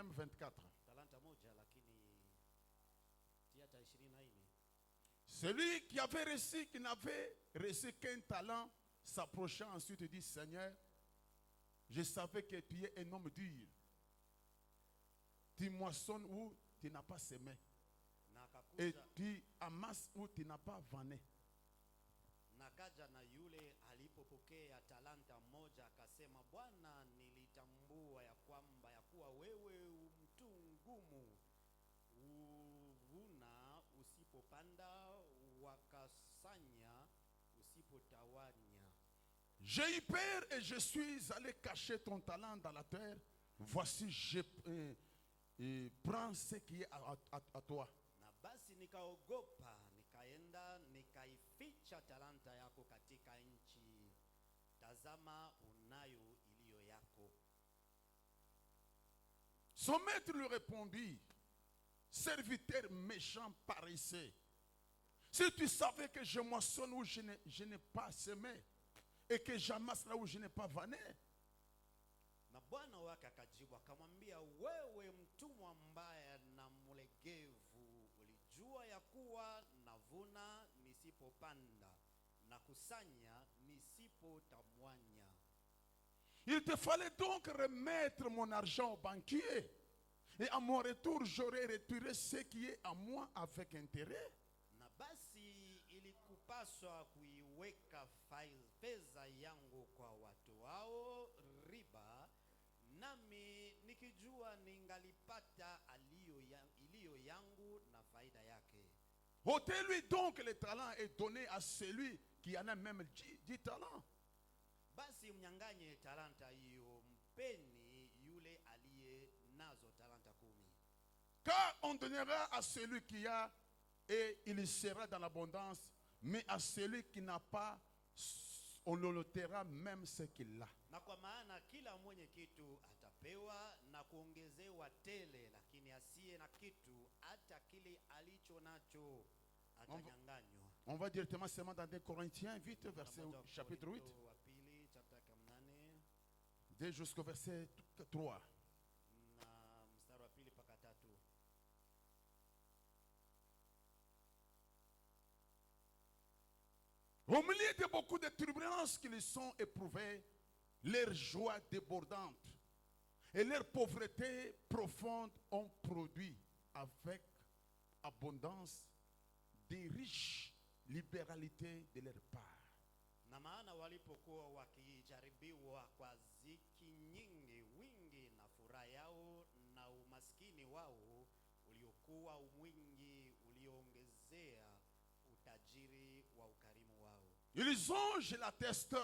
même 24. talanta moja lakini tiata 24. Celui qui avait reçu, qui n'avait reçu qu'un talent, s'approcha ensuite et dit, Seigneur, je savais que tu es un homme dur. Tu moissonnes où tu n'as pas semé. Na Et akakuja tu amasses où tu n'as pas vanné. na kaja na yule alipopokea talanta moja akasema, Bwana, nilitambua ya kwamba ya kuwa wewe mtu ngumu, uvuna usipopanda, wakasanya usipotawanya. J'ai eu peur et je suis allé cacher ton talent dans la terre. Voici, je prends ce qui est à toi. Na basi nikaogopa, nikaenda nikaificha talanta yako katika nchi. Tazama, unayo iliyo yako. Son maître lui répondit, serviteur méchant paresseux, si tu savais que je moissonne où je n'ai pas semé et que j'amasse là où je n'ai pas vanné, Na bwana wake akajibu akamwambia, wewe mtumwa mbaya na mlegevu, ulijua ya kuwa navuna nisipopanda na kusanya nisipotamwanya. il te fallait donc remettre mon argent au banquier et à mon retour j'aurais retiré ce qui est à moi avec intérêt. Na basi ilikupaswa kuiweka pesa yangu kwa watu wao riba, nami nikijua ningalipata iliyo yangu na faida yake. Ôtez-lui donc les talents et donnez à celui qui en a même 10 talents. Basi mnyanganye talanta hiyo, mpeni yule aliye nazo talanta 10. Car on donnera à celui qui a et il sera dans l'abondance, mais à celui qui n'a pas, on le notera même ce qu'il a. Na kwa maana kila mwenye kitu atapewa na kuongezewa tele, lakini asiye na kitu hata kile alicho nacho atanyanganywa. On va directement seulement dans 2 Corinthiens, vite, verset, chapitre 8, Wa pili, chapter 8, 2 jusqu'au verset 3. na mstari wa pili mpaka 3. Au milieu de beaucoup de turbulences qu'ils sont éprouvés, leur joie débordante et leur pauvreté profonde ont produit avec abondance des riches libéralités de leur part. Na maana walipokuwa wakijaribiwa kwa ziki nyingi, wingi na furaha yao na umaskini wao uliokuwa mwingi ulioongezea utajiri wa ukarimu wao. Ils ont, je l'atteste,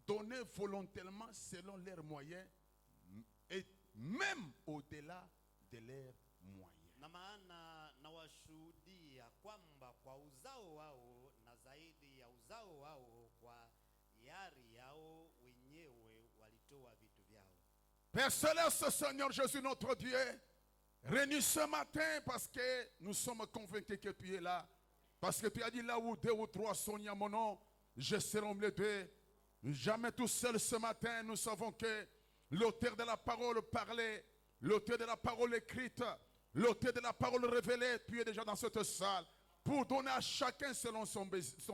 donné volontairement selon leurs moyens et même au-delà de leurs moyens. Na maana nawashuhudia kwamba kwa uzao wao na zaidi ya uzao wao, kwa hiari yao wenyewe walitoa vitu vyao. Père Céleste, Seigneur Jésus notre Dieu, réunis ce matin parce que nous sommes convaincus que tu es là. Parce que tu as dit là où 2 ou 3 sont à mon nom, je serai au milieu d'eux. Jamais tout seul ce matin, nous savons que l'auteur de la parole parlait, l'auteur de la parole écrite, l'auteur de la parole révélée, tu es déjà dans cette salle pour donner à chacun selon son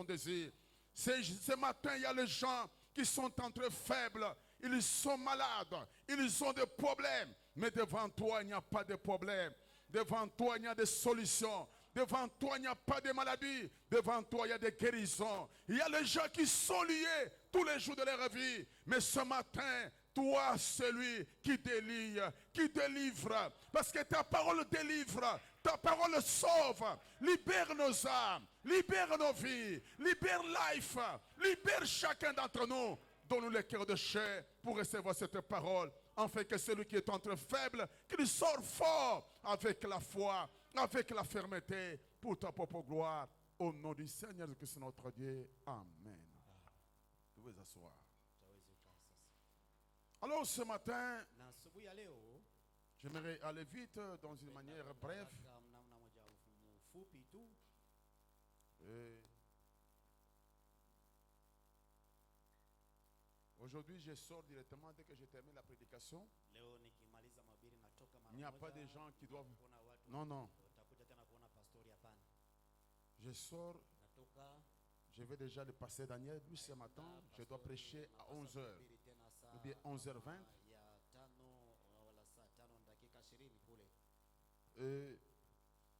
désir. Ce matin, il y a les gens qui sont entre faibles, ils sont malades, ils ont des problèmes. Mais devant toi, il n'y a pas de problème. Devant toi, il y a des solutions. Devant toi, il n'y a pas de maladie. Devant toi, il y a des guérisons. Il y a les gens qui sont liés tous les jours de leur vie. Mais ce matin, toi, celui qui délivre. Parce que ta parole délivre. Ta parole sauve. Libère nos âmes. Libère nos vies. Libère life. Libère chacun d'entre nous. Donne-nous le cœur de chair pour recevoir cette parole. Afin que celui qui est entre faibles, qu'il sorte fort avec la foi, avec la fermeté, pour ta propre gloire. Au nom du Seigneur Jésus notre Dieu. Amen. Vous pouvez asseoir. Alors ce matin, Na asubuhi ya leo j'aimerais aller vite dans une manière brève. namna moja mfupi tu. Aujourd'hui, je sors directement dès que j'ai terminé la prédication. Leo nikimaliza mahubiri natoka mara Il n'y a pas de gens qui doivent... Kuna watu Non, non. utakuja tena kuona pastori, hapana. Je sors, Natoka je vais déjà le passer Daniel. Lui, ce matin, je dois prêcher à 11h. Ou bien 11h20. ya 5 wala saa 5 dakika 20 kule. Et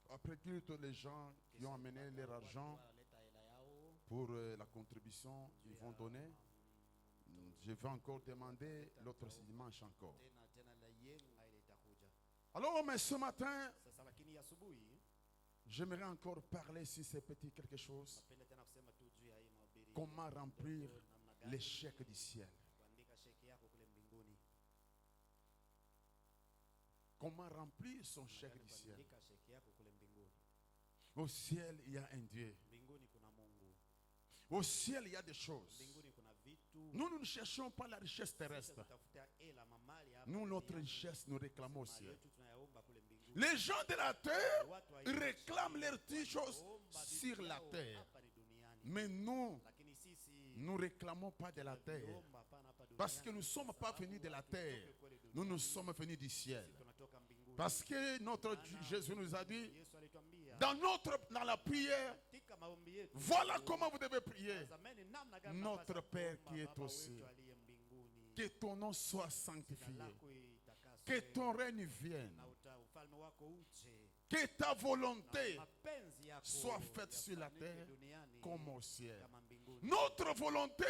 après culte, les gens qui ont amené leur argent Wanaleta hela yao pour la contribution, ils vont donner. Je vais encore demander l'autre dimanche encore. tena la yenga ile itakuja. Alors, mais ce matin, Sasa lakini asubuhi j'aimerais encore parler sur ces petits quelque chose. napenda tena kusema tu juu ya hii mahubiri. Comment remplir namna gani les chèques du ciel. kuandika sheki yako kule mbinguni. Comment remplir son chèque du ciel. Kuandika sheki yako kule mbinguni. Au ciel, il y a un Dieu. Mbinguni kuna Mungu. Au ciel, il y a des choses. Mbinguni kuna vitu. Nous ne cherchons pas la richesse terrestre. Tafuta hela mamali hapa. Nous, notre richesse, nous réclamons au Mali ciel. yetu tunayaomba kule mbinguni. Les gens de la terre Watu wa ils réclament leurs petites choses Omba vitu sur la yao terre. hapa ni duniani. Mais nous, Lakini sisi nous ne réclamons pas de la terre. tunaomba hapana hapa duniani. Parce que nous ne sommes pas venus de la terre. Nous sommes venus du ciel. Tunatoka mbinguni. Parce que notre Jésus nous a dit, Yesu alituambia dans la prière, katika maombi yetu, voilà comment vous devez prier. tazameni namna gani Notre tunapaswa Père kuomba qui est Baba au wetu ciel. aliye mbinguni. Que ton nom soit Jina sanctifié. lako itakaswe, Que ton règne vienne. na ufalme wako uje, Que ta na volonté mapenzi yako soit faite sur la yafanyike terre duniani comme au ciel. kama mbinguni. Notre volonté,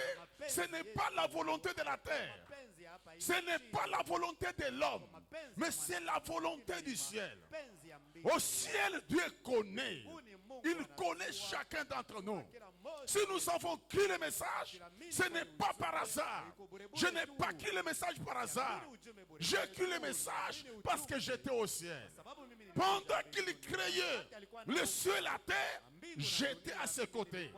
ce n'est pas la volonté de la terre. Mapenzi ya hapa Ce n'est nchi, pas la volonté de l'homme, mapenzi mais ya c'est la volonté du mwanadamu, ciel. mapenzi ya mbingu. Au ciel, Dieu connaît. Huu ni Mungu Il anajua connaît chacun d'entre nous. kila mmoja. Si nous avons cru le message, ce n'est pas par hasard. Je n'ai pas cru le message par hasard. J'ai cru le message parce que j'étais au ciel. Sababu mimi ni Pendant qu'il créait le ciel et la terre, j'étais à ses côtés.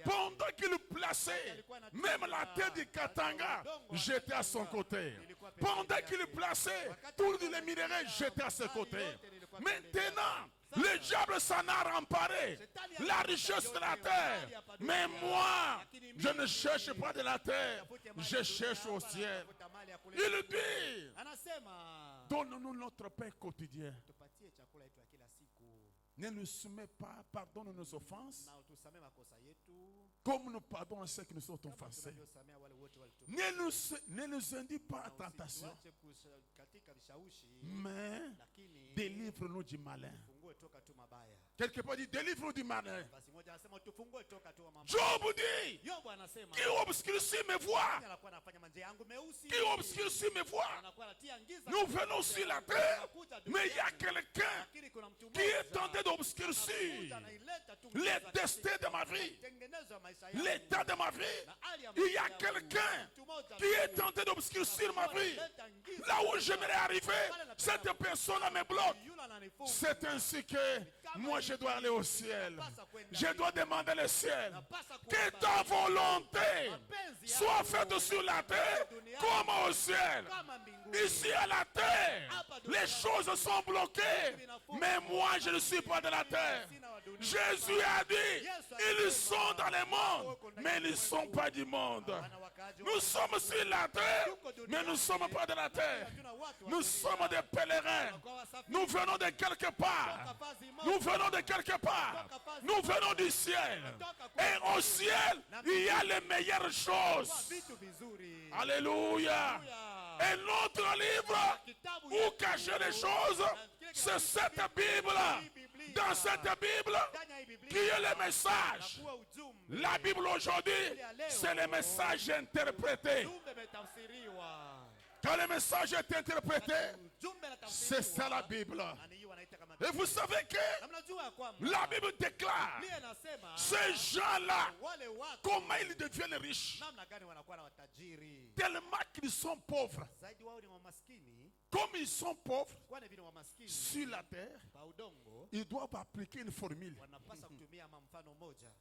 Pendant qu'il plaçait même la terre du Katanga, j'étais à son côté. Pendant qu'il plaçait tous les minéraux, j'étais à ses côtés. Maintenant, le diable s'en a remparé, la richesse de la terre. Mais moi, je ne cherche pas de la terre, je cherche au ciel. Il dit, anasema donne-nous notre pain quotidien. tupatie chakula yetu ya kila siku Ne nous soumets pas, pardonne nos offenses, na utusamee makosa yetu comme nous pardonnons à ceux qui nous sont kama offensés. tunavyosamea wale wote walitupa. Ne nous induis pas à tentation, Usituache katika vishawishi, mais lakini délivre-nous du malin. tufungue toka tu mabaya. Quelque part dit, délivre-nous du malin. Basi moja anasema tufungue toka tu mabaya. Job dit, Yobu anasema qui obscurcit mes voies, anakuwa anafanya manjia yangu meusi, qui obscurcit mes voies. anakuwa anatia giza. Nous venons sur la terre, mais il y a quelqu'un Lakini kuna mtu qui est mmoja tenté d'obscurcir anakuja anaileta tu les giza destins de ma vie, tengenezo ya maisha yangu. l'état de ma vie. Na hali ya Il y a maisha yangu. quelqu'un Mtu mmoja qui est tenté d'obscurcir ma vie. Là où j'aimerais arriver, cette personne me bloque. yule ananifunga. C'est ainsi que moi je dois aller au ciel. Je dois demander le ciel. Que ta volonté soit faite sur la terre comme au ciel. Kama mbinguni. Ici à la terre, les choses sont bloquées. Mais moi je ne suis pas de la terre. Jésus a dit, ils sont dans le monde, mais ils ne sont pas du monde. Nous sommes sur la terre, mais nous ne sommes pas de la terre. Nous sommes des pèlerins. Nous venons de quelque part. Nous venons de quelque part. Nous venons du ciel. Et au ciel, il y a les meilleures choses. Vitu vizuri. Alléluia. Et notre livre où cacher les choses, c'est cette Bible. Dans cette Bible, Ndani ya hii Biblia qui est le message. kuwa ujumbe. La Bible aujourd'hui, c'est le message interprété. Ujumbe umetafsiriwa. Quand le message est interprété, Ujumbe unatafsiriwa. c'est ça la Bible. Na ni hii wanaita kama Et vous savez que na mnajua ya kwamba la Bible déclare Biblia inasema ces gens-là, wale watu comment ils deviennent riches. namna gani wanakuwa na watajiri. Tellement qu'ils sont pauvres. Zaidi wao ni wamaskini, Comme ils sont pauvres kwani vile wamaskini sur la terre, pa udongo ils doivent appliquer une formule. wanapaswa kutumia mfano mmoja.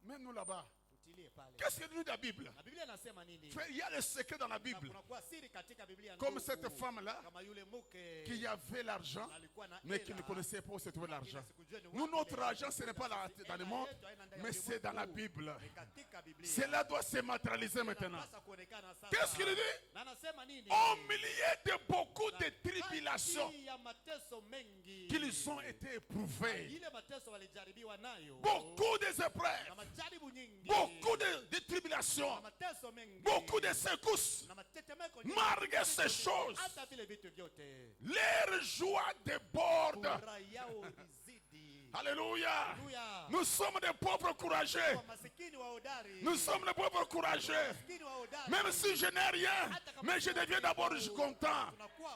Mais nous là-bas, Tutie ufuatilie pale. Qu'est-ce que dit la Bible? Na Biblia inasema nini? Frère, il y a le secret dans la Na Bible. kunakuwa siri katika Biblia Comme ndugu. cette femme-là Kama yule mke qui avait l'argent, alikuwa na mais qui ne hela, connaissait pas où se trouvait l'argent. ila sikujua ni Nous, wapi notre ile argent, ce n'est pas dans hela le monde, yetu haina ndani ya mais c'est dans la ulimwengu. Bible. Ni katika Biblia. Cela doit se matérialiser maintenant. Inapasa kuonekana sasa. Qu'est-ce qu'il dit? Na anasema nini? Au milieu de beaucoup de tribulations Kati ya mateso mengi qu'ils ont été éprouvés, ile mateso walijaribiwa nayo, beaucoup de na épreuves, majaribu nyingi, beaucoup de na tribulations, mateso mengi, beaucoup de secousses, na matetemeko nyingi. malgré ces choses, Hata vile vitu vyote leur joie déborde. furaha yao ilizidi. Alléluia. Haleluya. Nous sommes des pauvres courageux. Kwa masikini wa hodari, Nous sommes des pauvres courageux. masikini wa hodari, Même si je n'ai rien, mais je deviens d'abord content.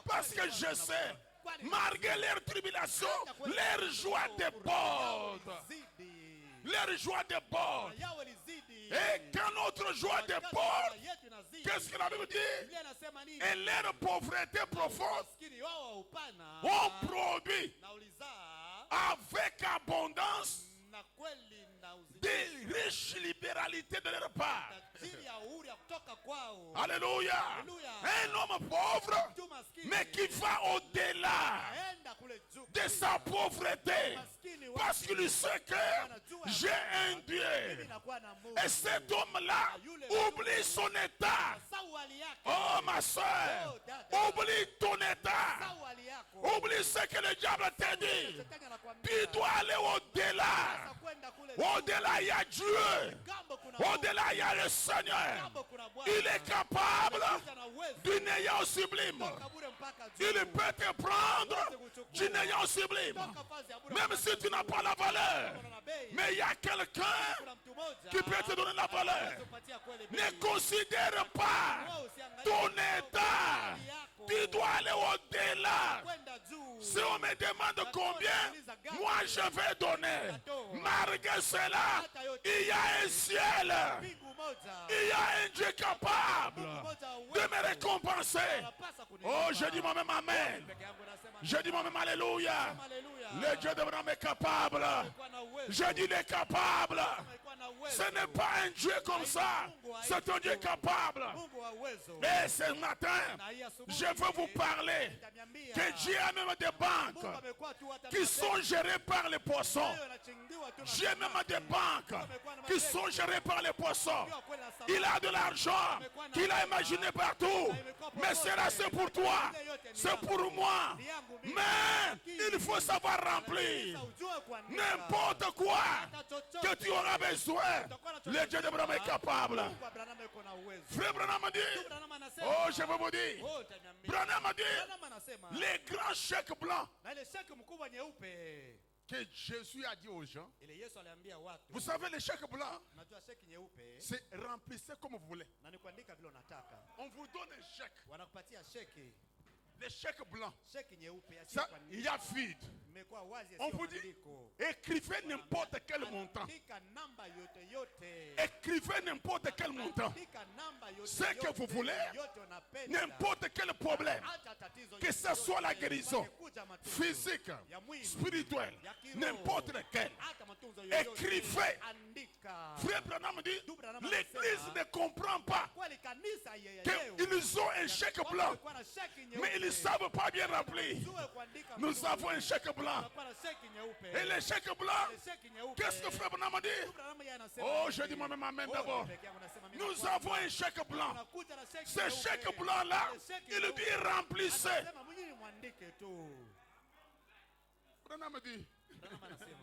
Parce que je sais, malgré leurs tribulations, leur joie déborde. ilizidi. Leur joie déborde. Furaha yao ilizidi. Et quand notre joie Wakati déborde, furaha yetu inazidi, qu'est-ce que la Bible dit? Biblia inasema nini? Et leur pauvreté profonde Maskini wao wa upana ont produit na ulizaa avec abondance na kweli na uzidi des riches libéralités de leur part. tajiri ya uhuru ya kutoka kwao. Alléluia. Alléluia. Un homme pauvre, Mtu maskini mais qui va au-delà aenda kule juu de sa pauvreté. maskini Parce qu'il sait que j'ai un mimi Dieu. nakuwa na Mungu. Et cet homme-là oublie son état. Sasa hali yake, Oh ma soeur, oublie ton état. sasa hali yako. Oublie ce que le diable t'a dit. Shetani anakuambia Tu dois aller au-delà. sasa kwenda kule juu. Au-delà, il y a Dieu. Gambo kuna Mungu. Au-delà, il y a le Seigneur. Gambo kuna Bwana. Il est capable Anakuja na uwezo du néant sublime. toka bure mpaka juu. Il peut te prendre du néant sublime. Toka fazi ya bure Même mpaka si tu n'as pas la valeur. kuna na bei. Mais il y a quelqu'un Kuna mtu mmoja qui peut te donner la valeur. anakupatia kweli bei. Ne considère pas Wewe usiangalie ton hali état. yako. Tu dois aller au-delà. Kwenda juu. Si on me demande combien, moi je vais donner. Malgré cela, il y a un ciel. Mbingu moja. Il y a un Dieu capable de me récompenser. Unapasa kunipa. Oh, je dis moi-même Amen. Peke yangu nasema Je dis moi-même Alléluia. haleluya. Le Dieu d'Abraham est capable. Amekuwa na uwezo. Je dis il est capable. Amekuwa na uwezo. Ce n'est pas un Dieu comme ça. C'est un Dieu capable. Mungu wa uwezo. Et ce matin, Na hii asubuhi je veux vous parler nitaniambia que Dieu a même des Mungu banques amekuwa tu hata qui sont gérées par les poissons. nayo yanachingiwa tu na Dieu a même des banques qui sont gérées par les poissons. kwa kweli na samaki. Il a de l'argent qu'il a imaginé partout. Mais cela c'est pour toi, c'est pour moi. Mais il faut savoir remplir Sasa ujue kuandika. n'importe quoi Hata chochote. que tu auras besoin. Le Dieu d'Abraham est capable. Mungu wa Abrahamu yuko na uwezo. Frère Branham dit, Abrahamu anasema. oh je veux vous dire, Oh, utaniambia. Branham dit, Abrahamu anasema. les grands chèques blancs Na ile sheki mkubwa nyeupe. que Jésus a dit aux gens. Ile Yesu aliambia watu. Vous savez, les chèques blancs, Unajua sheki nyeupe c'est remplissez comme vous voulez. na ni kuandika vile unataka. On vous donne un chèque. Wanakupatia sheki. Les chèques blancs, Sheki nyeupe ya ça, il y a vide. imekuwa wazi On sio vous dit, maandiko. écrivez n'importe quel montant. Andika namba yote yote. Écrivez n'importe quel montant. Andika namba yote Ce que yote, vous voulez, yote unapenda. N'importe quel problème, Hata tatizo que yote ce soit la yote, guérison wamekuja matunzo physique, ya mwili, spirituelle, ya kiroho, n'importe lequel. hata matunzo yoyote, Écrivez. andika. Frère Branham dit, Branham l'église anasema, ne comprend pas Kweli kanisa yenyewe qu'ils ont un chèque blanc, wamekuwa na sheki nyeupe. mais ils ne savent pas bien remplir. Ujue kuandika Nous vizuri. avons un chèque blanc. Wamekuwa na sheki nyeupe. Et le chèque blanc, Ile sheki nyeupe. qu'est-ce que Frère Branham dit? Branham yeye anasema Oh, hivi. je dis moi-même Amen Oh, d'abord. peke yangu nasema mimi Nous nakuwa- avons un chèque blanc. Unakuja na sheki Ce nyeupe. chèque blanc-là, Ile sheki il nyeupe. dit remplissez. Anasema mwenyewe mwandike tu. Branham dit, Branham anasema.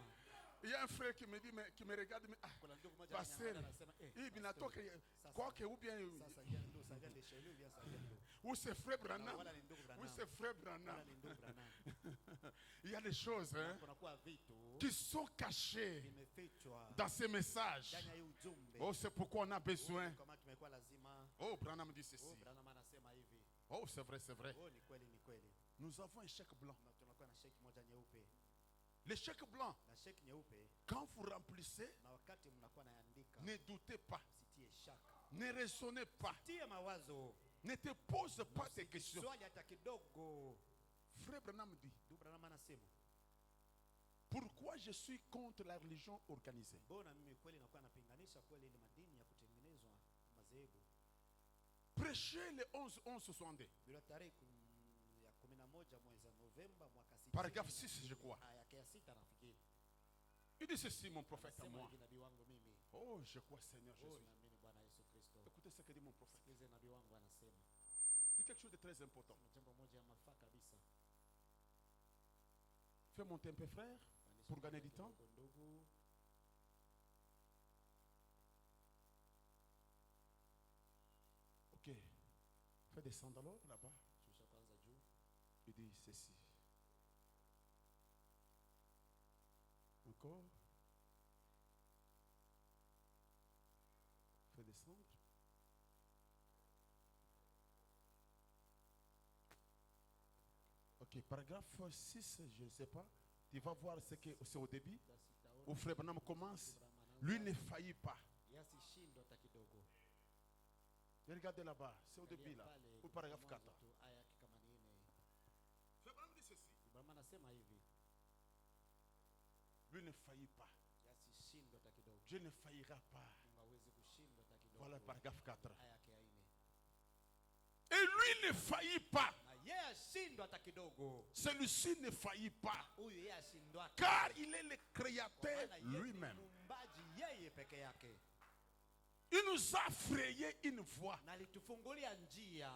il y a un frère qui me dit, mais, qui me regarde, mais, ah, Kuna ndugu mmoja pasteur, ananiangalia anasema, hii binatoka sasa- kwake ou bien sasa jana ndo sasa jana shauri ulia sasa jana. ou c'est Frère Branham, Wala ni ndugu oui Branham. c'est Frère Wala Branham. ni ndugu Branham. Il y a des choses hein, Kunakuwa vitu qui sont cachées vimefichwa dans ces messages. ndani ya hii ujumbe. Oh, c'est pourquoi on a besoin. Kama kimekuwa lazima. Oh, Branham dit ceci. Oh, Branham anasema hivi. Oh, c'est vrai, c'est vrai. Oh, ni kweli ni kweli. Nous avons un chèque blanc. Na tunakuwa na sheki moja nyeupe. Le chèque blanc, Na sheki nyeupe quand vous remplissez, na wakati mnakuwa naandika ne doutez pas, sitie shaka. ne raisonnez pas, Tie mawazo. ne te pose pas de questions. Swali hata kidogo. Frère Branham dit, Ndugu Branham anasema, pourquoi je suis contre la religion organisée? mbona mimi kweli nakuwa napinganisha kweli ile madini ya prêché le 11-11-62. Bila tarehe ya 11 mwezi wa Novemba mwaka 60. Paragraphe 6, je crois. Aya ya 6 nafikiri. Il dit ceci, mon prophète à Anasema moi. hivi nabii wangu mimi. Oh, je crois, Seigneur Oh, Jésus. naamini Bwana Yesu Kristo. Écoutez ce que dit mon prophète. Sikilize nabii wangu anasema. Dit quelque chose de très important. Jambo moja ya mafaa kabisa. Fais monter un peu, frère, pour gagner du temps. Ndugu, Ok. Fais descendre alors là-bas. shusha kwanza juu. Il dit ceci. Encore. Fais descendre. Ok, paragraphe 6, je ne sais pas. Tu vas voir ce que c'est au début. Où Frère Branham commence. Lui ne faillit pas. Yasishindwe hata kidogo. Regardez là-bas, c'est au début là. Au paragraphe 4. Mwanzo tu, aya yake kama ni nne. Frère Branham dit ceci. Ibrahim anasema hivi. Lui ne faillit pas. Yasishindwe hata kidogo. Dieu ne faillira pas. Mungu hawezi kushindwa hata kidogo. Voilà le paragraphe 4. Aya yake ya 4. Et lui ne faillit pas. Na yeye ashindwa hata kidogo. Celui-ci ne faillit pas. Huyu yeye ashindwa. Car il est le créateur lui-même. Muumbaji yeye peke yake. Il nous a frayé une voie. Na alitufungulia njia.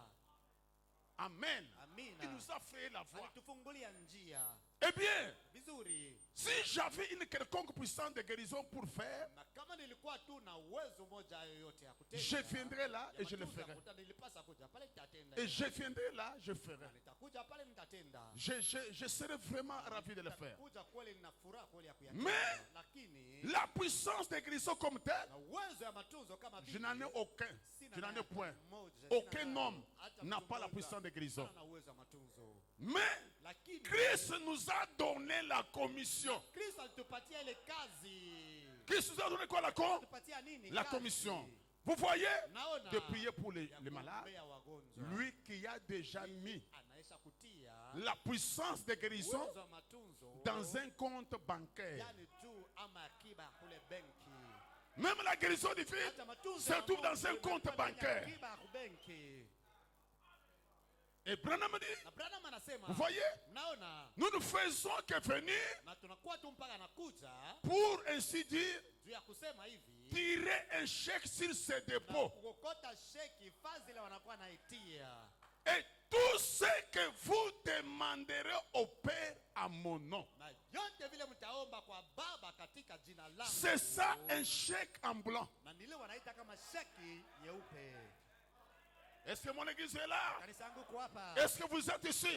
Amen. Amina. Il nous a frayé la voie. Alitufungulia njia. Eh bien, Vizuri. si j'avais une quelconque puissance de guérison pour faire, Na kama nilikuwa tu na uwezo moja yoyote ya kutenda. je viendrai là ya et je le matunda ferai. kutenda, nilipasa kuja pale nitatenda. Et je viendrai là, je ferai. Nitakuja pale nitatenda. Je serai vraiment ravi de le faire. Nitakuja kweli nina furaha kweli ya kuyatenda. Mais Lakini la puissance de guérison comme telle, na uwezo ya matunzo kama je n'en ai aucun. sina Je n'en ai hata point. mmoja, sina Aucun hata- homme hata n'a mtu pas la mmoja puissance de guérison. hana uwezo wa matunzo. Mais Lakini Christ nous a donné la commission. Kristo alitupatia ile kazi. Christ nous a donné quoi la Tupatia nini? La Kazi. commission. Vous voyez, Naona de prier pour les ya malades. kuombea wagonjwa. Lui qui a déjà mis Anaisha kutia la puissance de guérison uwezo wa matunzo dans un compte bancaire. yani tu ama akiba kule benki. Même la guérison du fils Hata matunzo se ya trouve dans Mungu un compte imekuwa ndani ya bancaire. akiba ya benki. Et Branham dit, Na Branham anasema, vous voyez, mnaona, nous ne faisons que venir na tunakuwa tu mpaka anakuja pour ainsi dire juu ya kusema hivi tirer un chèque sur ce na dépôt. kukokota sheki fadhili wanakuwa naitia. Et tout ce que vous demanderez au Père à mon nom. Na yote vile mtaomba kwa Baba katika jina langu. C'est ça un chèque en blanc. Na nile wanaita kama sheki nyeupe. Est-ce que mon église est là? Kanisa yangu iko hapa. Est-ce que vous êtes ici?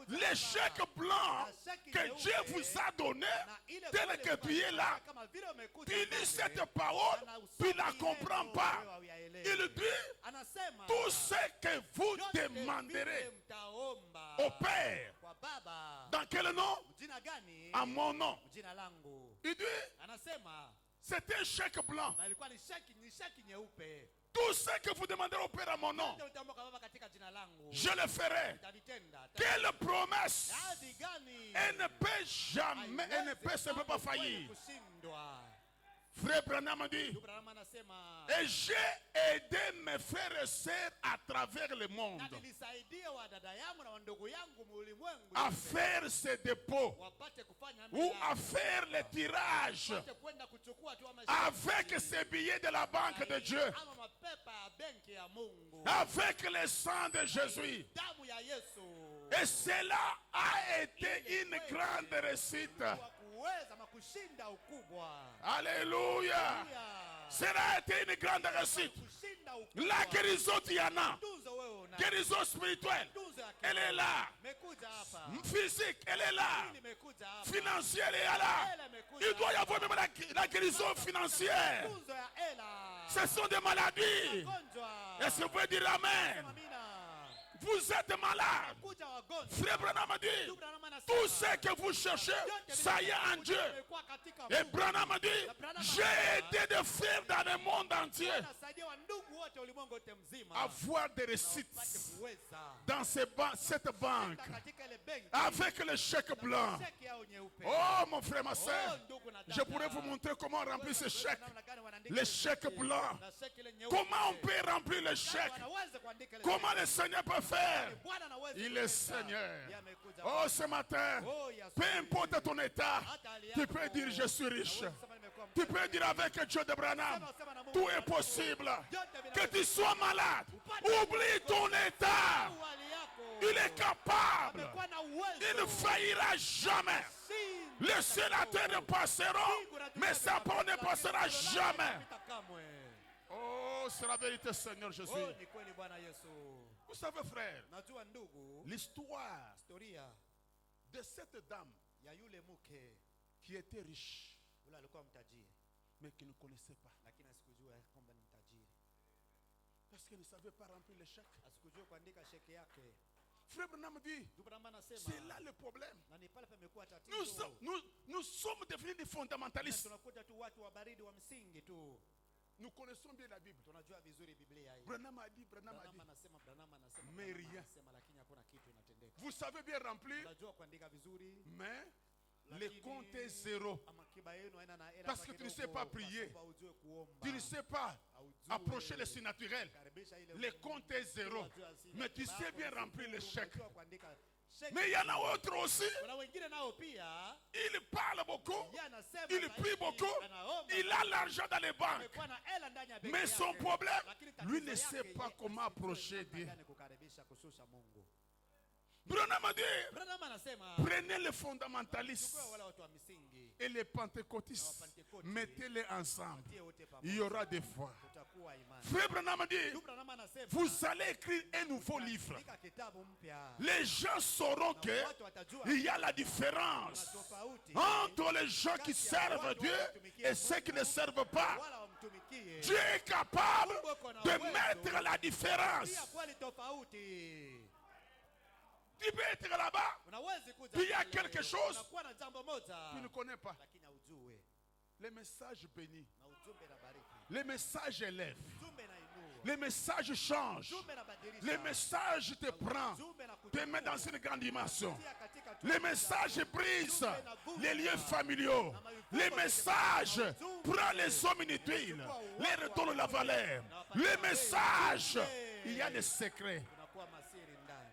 Les chèques blancs que Dieu vous a donnés, Na ile tel kule que tu es là, kama vile umekuja tu lis mbele, cette parole, tu ne la comprends pas. Il dit, Anasema tout ce que vous yote demanderez vile mtaomba au Père, kwa Baba. dans quel nom? Jina gani? À mon nom. Jina langu. Il dit, Anasema c'est un chèque blanc. na ilikuwa ni sheki nyeupe. Tout ce que vous demanderez au Père à mon nom, Yote utaomba kwa Baba katika jina langu. je le ferai. Nitalitenda. Quelle promesse! Ahadi gani? Elle ne peut jamais, elle ne peut, ça ne peut pas faillir. Kushindwa. Frère Branham dit, Ndugu Branham anasema et j'ai aidé mes frères et sœurs à travers le monde na nilisaidia wadada yangu na wandugu yangu mulimwengu à faire ces dépôts wapate kufanya ou à faire les tirages wapate kwenda kuchukua tu ama avec ces billets de la banque de Dieu, ama mapepa ya benki ya Mungu avec le sang de Jésus. damu ya Yesu Et cela a été une grande réussite. kwa kuweza makushinda ukubwa. Alléluia. Haleluya. Cela a été une grande réussite. Kushinda ukubwa. La guérison Diana, Tunzo wewe una. guérison spirituelle, Tunzo ya elle est là. Mekuja hapa. Physique, elle est là. Nimekuja hapa. Financière, elle est là. Hela imekuja Il doit y hapa. avoir même la guérison financière. Tunzo ya hela. Ce sont des maladies. Magonjwa. Est-ce que vous pouvez dire Amen? Amina. Vous êtes malade. Kuja wagonjwa. Frère Branham a dit, Ndugu Branham anasema, tout ce que vous cherchez, ça y est en Dieu. imekuwa katika Et Mungu. Branham a dit, j'ai aidé des frères dans le monde entier Nasaidia wandugu wote ulimwengu wote mzima avoir des na receipts upate kuweza dans cette banque katika ile benki avec le chèque blanc. cheki yao nyeupe. Oh mon frère, ma soeur, ndugu na je dada. pourrais vous montrer comment on remplit ce chèque. Namna gani wanaandika Les ile chèques cheki blancs. na cheki ile nyeupe. Comment on peut remplir le chèque? Wanaweza kuandika ile Comment cheki. le Seigneur peut faire? Bwana anaweza Il est kuweza. Seigneur. Yeye amekuja. Oh, ce matin, Oh, yes. peu importe ton état, tu peux dire je suis riche. Tu peux dire avec Dieu de Branham, tout est possible. Que tu sois malade, oublie ton état. Il est capable. Il ne faillira jamais. Les sénateurs passeront, mais sa parole ne passera jamais. Oh, c'est la vérité, Seigneur Jésus. Oh, ni kweli Bwana Yesu. Vous savez, frère, Najua ndugu, l'histoire historia de cette dame ya yule mke qui était riche, yule alikuwa mtajiri mais qui ne connaissait pas, lakini asikujua kwamba ni mtajiri. parce qu'elle ne savait pas remplir le chèque. Asikujua kuandika sheki yake. Frère Branham dit, Ndugu Branham anasema c'est là le problème. na ni pale pamekuwa Nous, tatizo. sommes- nous, nous sommes devenus des fondamentalistes. Tunakuta tu watu wa baridi wa msingi tu. Nous connaissons bien la Bible. Tunajua vizuri Biblia hii. Branham a dit, Branham a Branham dit. anasema Mais Branham rien. anasema lakini hakuna kitu inatendeka. Vous savez bien remplir, Unajua kuandika vizuri. mais le lakini compte est zéro. ama akiba yenu haina na era Parce que tu ne sais pas prier. Ujue kuomba. Tu ne sais pas Haujui approcher le surnaturel. karibisha ile Le compte est zéro. Mais tu sais bien remplir le chèque. Unajua kuandika cheki. Mais il y en a d'autres aussi. Kuna wengine nao pia Il parle beaucoup. yeye anasema Il zaidi, prie beaucoup. anaomba, Il a l'argent dans les banques. amekuwa na hela ndani ya benki Mais son yake. problème, Lakini lui tatizo ne sait yake, pas yeye comment asijue approcher namna Dieu. gani kukaribisha kushusha Mungu. Branham a dit, Branham anasema prenez les fondamentalistes chukua wale watu wa misingi et les pentecôtistes, mettez-les ensemble. tie wote Il y pamoja, aura des fois. utakuwa imani. Frère Branham a dit, Ndugu Branham anasema vous allez écrire un nouveau livre. andika kitabu mpya. Les gens sauront que Watu watajua il y a la kuna différence tofauti entre les gens qui servent Dieu et ceux qui ne servent pas. wala wamtumikie. Dieu est capable de mettre la différence. Pia kweli tofauti. Tu peux être là-bas, Unawezi kuja puis il y a pale, quelque chose unakuwa na jambo moja tu ne connais pas. lakini haujui Les messages bénis, na ujumbe na bariki. les messages élèvent, Ujumbe na inua. les messages changent, Ujumbe na badilisha. les messages te prennent, Ujumbe na te mettent dans kuchukua. une grande dimension. Tia katika tu- Les messages brisent les lieux familiaux. Les messages prennent les hommes inutiles, les retournent la valeur. Les messages, il y a des secrets. Unakuwa masiri ndani.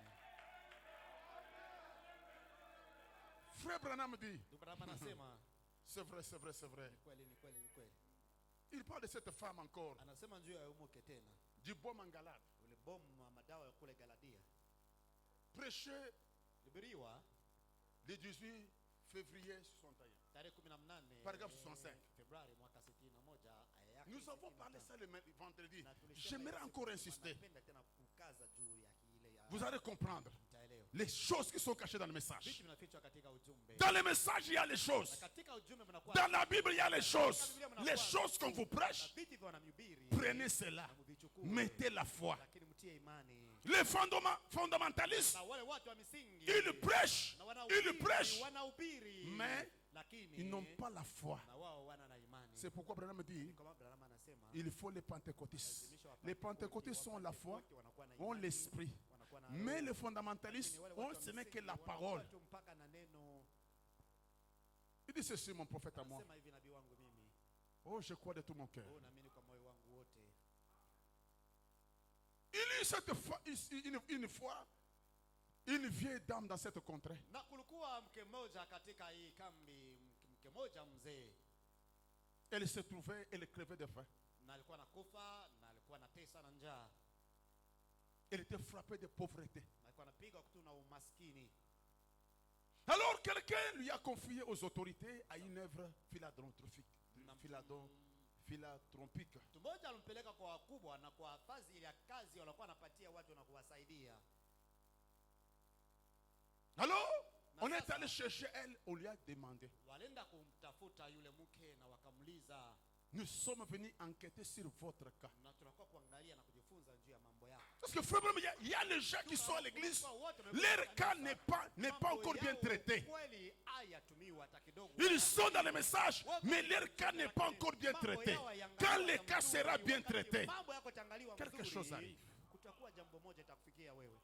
Frère Branham dit, Ndugu Branham anasema c'est vrai, c'est vrai, c'est vrai. ni kweli ni kweli ni kweli. Il parle de cette femme encore, Anasema juu ya umuke tena. du baume en Galate. Ule bomu wa madawa ya kule Galadia. Prêché Libiriwa le 18 février 61. tarehe 18 Paragraphe 65. Februari mwaka 61 aya yake. Nous avons parlé ça le vendredi. Na tulisema J'aimerais hiyo encore siku, insister. napenda tena kukaza juu ya ile ya Vous allez comprendre mtaelewa. les choses qui sont cachées dans le message. Vitu vinafichwa katika ujumbe. Dans le message, il y a les Na choses. katika ujumbe mnakuwa Dans la Bible, il y a les choses. Les choses qu'on vous prêche, vitu vya wanamhubiri. prenez cela. Na mvichukue. Mettez la foi. Lakini mtie imani. Les fondamentalistes, Na wale watu wa misingi. ils prêchent. na wanahubiri, Ils prêchent. wanahubiri. Mais lakini ils n'ont pas la foi. na wao wana na imani. C'est pourquoi Branham dit, Kama Branham anasema il faut les pentecôtistes. Les pentecôtistes ont la foi, wanakuwa na ont imani, l'esprit. wanakuwa na Mais roho. les fondamentalistes Lakini wale ont watu wa ce n'est que misingi la wanakuwa parole. tu mpaka na neno. Il dit ceci, mon prophète à moi. Anasema hivi nabii wangu mimi. Oh, je crois de tout mon cœur. Oh, naamini kwa moyo wangu wote. Il y a cette fois, une fois une vieille dame dans cette contrée. Na kulikuwa mke mmoja katika hii kambi, mke mmoja mzee, Elle se trouvait, elle crevait de faim. na alikuwa nakufa na alikuwa anatesa na njaa, Elle était frappée de pauvreté. na alikuwa anapiga kutu na umaskini. Alors quelqu'un lui a confié aux autorités à une œuvre philanthropique. Philanthropique. Mtu mmoja alimpeleka kwa wakubwa na kwa fadhili ya kazi walikuwa wanapatia watu na kuwasaidia. Alors, on est allé chercher elle, on lui a demandé. Walienda kumtafuta yule mke na wakamuliza, Nous sommes venus enquêter sur votre cas. na tunakuwa kuangalia na kujifunza juu ya mambo yako. Parce que frère, il y a les gens qui sont à l'église, leur cas n'est pas encore bien traité. Kweli hayatumiwa hata kidogo. kidogo. Ils sont dans le message, mais leur cas n'est pas encore bien traité. Quand le cas sera bien traité, quelque chose arrive. Kutakuwa jambo moja itakufikia wewe.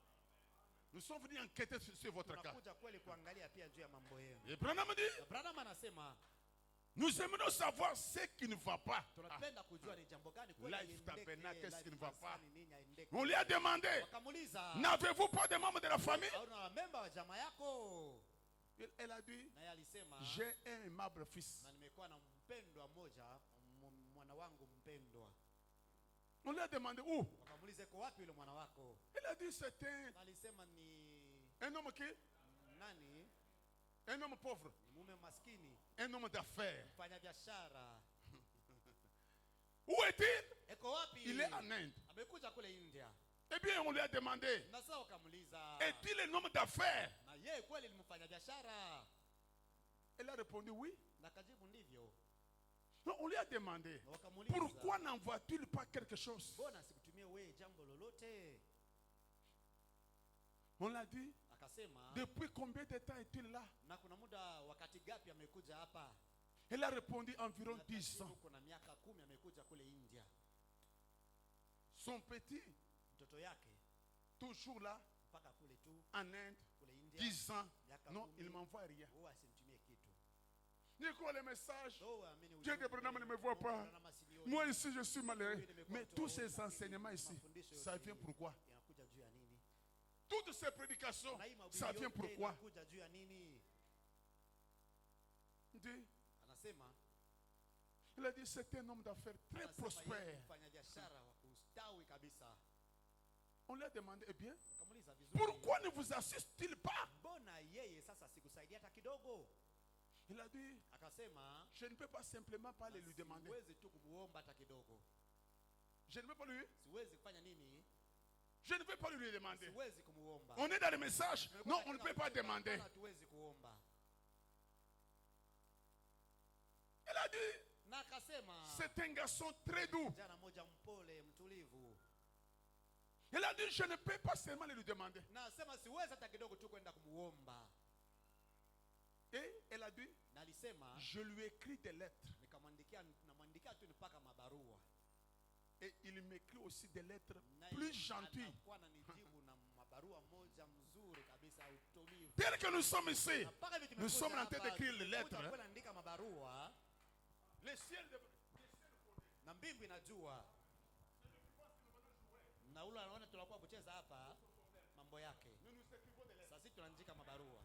Nous sommes venus enquêter sur votre cas. Tunakuja kweli kuangalia pia juu ya mambo yenu. Et Branham dit, Branham anasema nous aimerions savoir ce qui ne va pas. tunapenda kujua ni jambo gani kweli Life Tabernacle, qu'est-ce qui ne va pas? nini aendeke. On lui a demandé, Wakamuuliza, n'avez-vous pas de membres de la famille? hauna memba wa jamaa yako? Elle a dit, Naye alisema, j'ai un aimable fils. na nimekuwa na mpendwa mmoja, mwana wangu mpendwa. On lui a demandé où? Wakamuuliza, iko wapi yule mwana wako? Elle a dit, c'est Na alisema ni un homme qui? nani? Un homme pauvre. Ni mume maskini, Un homme d'affaires. mfanya biashara. Où est-il? Eko wapi? Il est en Inde. Amekuja kule India. Eh bien, on lui a demandé, Na sasa wakamuuliza, est-il un homme d'affaires? na yeye kweli ni mfanya biashara? Elle a répondu oui. Na kajibu ndivyo. Non, on lui a demandé, Na wakamuuliza, pourquoi n'envoie-t-il pas quelque chose? mbona sikutumie wewe jambo lolote? On l'a dit, Akasema, depuis combien de temps est-il là? na kuna muda wakati gapi amekuja hapa? Elle a répondu environ Na 10 ans. takriban kuna miaka 10 amekuja kule India. Son petit, Mtoto yake toujours là, mpaka kule tu en Inde, kule India. 10 ans. Miaka Non, 10, il ne m'envoie rien. huwa asinitumie kitu. Ni quoi le message? So, amini Dieu de Branham ne me voit pas. Branham asinione. Moi ici, je suis malheureux. Mais tous ces enseignements ici, ça vient pourquoi? Yanakuja juu ya nini? Toutes ces prédications, Na hii mahubiri ça vient yote pourquoi? inakuja juu ya nini? Anasema, Il a dit c'est un homme d'affaires très anasema yeye prospère. ni mfanyabiashara wa kustawi kabisa. On lui a demandé, eh bien, Wakamuuliza vizuri, pourquoi ne vous assiste-t-il pas? mbona yeye sasa sikusaidia hata kidogo? Il a dit, Akasema, je ne peux pas simplement pas lui demander. siwezi tu kumuomba hata kidogo. Je ne peux pas lui, Siwezi kufanya nini? je ne peux pas lui demander. Siwezi kumuomba. On est dans le message. Non, on ne peut pas demander. Hatuwezi kuomba. Il a dit, Na akasema, c'est un garçon très doux. kijana moja mpole, mtulivu. Il a dit, je ne peux pas seulement lui demander. Na asema siwezi hata kidogo tu kwenda kumuomba. Et elle a dit, Na alisema, je lui écris des lettres. namwandikia tu mpaka mabarua. Et il m'écrit aussi des lettres Na plus gentilles. anakuwa ananijibu na mabarua moja mzuri kabisa utulivu. Tel que nous sommes ici, Na mpaka hivi nous tumekuja sommes en train hapa, d'écrire les tumekuja lettres. kwenda andika mabarua Le ciel de... na mbingu inajua. Na ule anaona tunakuwa kucheza hapa mambo yake. Nous nous écrivons des lettres. Sasa sisi tunaandika mabarua.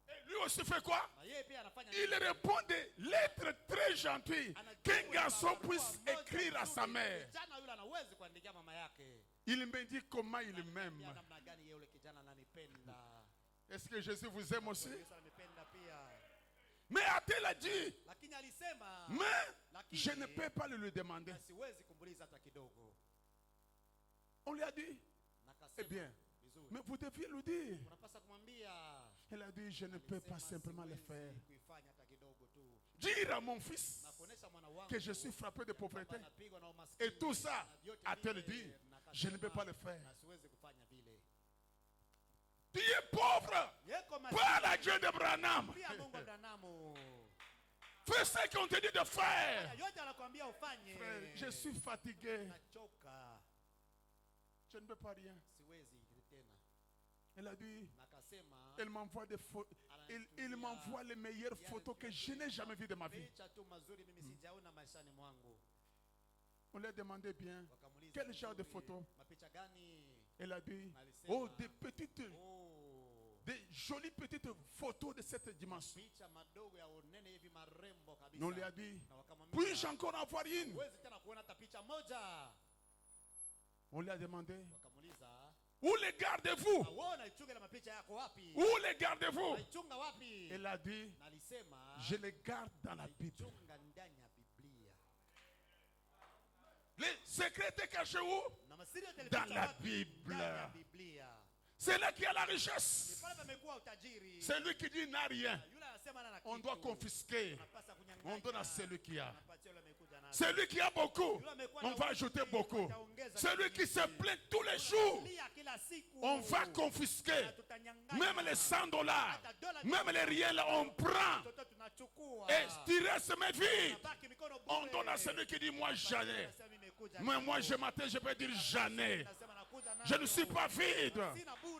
Et lui aussi fait quoi? Na yeye pia anafanya Il nini? répond des lettres très gentilles qu'un garçon puisse écrire à sa mère. Kijana yule anaweza kuandikia mama yake. Il me dit comment il Pia m'aime. namna gani yeye yule kijana ananipenda. Est-ce que Jésus vous aime aussi? Yesu ananipenda pia. Mais a-t-il a dit, Lakini alisema, mais je ne peux pas lui demander. na siwezi kumuuliza hata kidogo. On lui a dit, Na eh akasema, bien, vizuri. mais vous deviez lui dire. Unapaswa kumwambia. Elle a dit, je ne peux pas Alisema, simplement le siwezi faire. kuifanya hata kidogo tu. Dire à mon fils Na kuonesha mwana wangu que je suis frappé de pauvreté. kwamba anapigwa na umaskini. Et tout ça, Na vyote a-t-elle vile, dit, na je ne peux akasema, pas le faire. na siwezi kufanya vile. Tu es pauvre. Yeko Parle à Dieu de Branham. pia Mungu Abrahamu. Fais ce qu'on te dit de faire. Yote anakuambia ufanye. Frère, je suis fatigué. Nachoka. Je ne peux pas rien. Siwezi tena. Elle a dit, Na akasema, elle m'envoie des photos. Il m'envoie les meilleures photos que je n'ai jamais vues de ma vie. picha tu mazuri mimi sijaona maishani mwangu. On lui a demandé bien, Wakamuuliza, quel genre de vizuri, photos? mapicha gani? Elle a dit, Alisema, oh, des petites, oh, des jolies petites photos de cette dimension. picha madogo ya unene hivi marembo kabisa. Mais on lui a dit, Na wakamwambia, puis-je encore avoir une? huwezi tena kuona hata picha moja. On lui a demandé, Wakamuuliza, où les gardez-vous? "Na wewe unaichunga na mapicha yako wapi? Où les gardez-vous? Unaichunga wapi?" Elle a dit, Na alisema, je les garde dans la Bible. "Chunga ndani ya Biblia." Les secrets étaient cachés où? Na masiri yote Dans yalifichwa la wapi? Bible. Ndani ya Biblia. C'est là qu'il y a la Ni richesse. pale pamekuwa utajiri. Celui qui dit n'a rien, Yule anasema ana on kitu. doit confisquer. Unapasa kunyang'anya. On donne à celui qui a. Unapatia yule amekuja nayo. Celui qui a beaucoup, on va ajouter beaucoup. Celui qui se plaint tous les jours, on va confisquer. Même les $100, même les riels, on prend. Et tu restes mes vies. On donne à celui qui dit moi jamais. Mais moi je m'attends, je peux dire jamais. Je ne suis pas vide.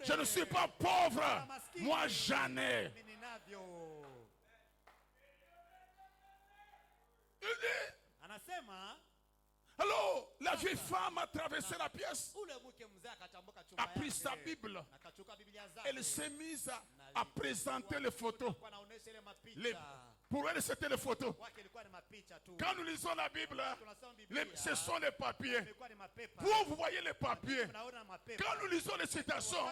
Je ne suis pas pauvre. Moi jamais. Alors, la vieille femme a traversé la pièce, a pris sa Bible, elle s'est mise à présenter les photos. Pour elle, c'était les photos. Quand nous lisons la Bible, ce sont les papiers. Vous voyez les papiers. Quand nous lisons les citations,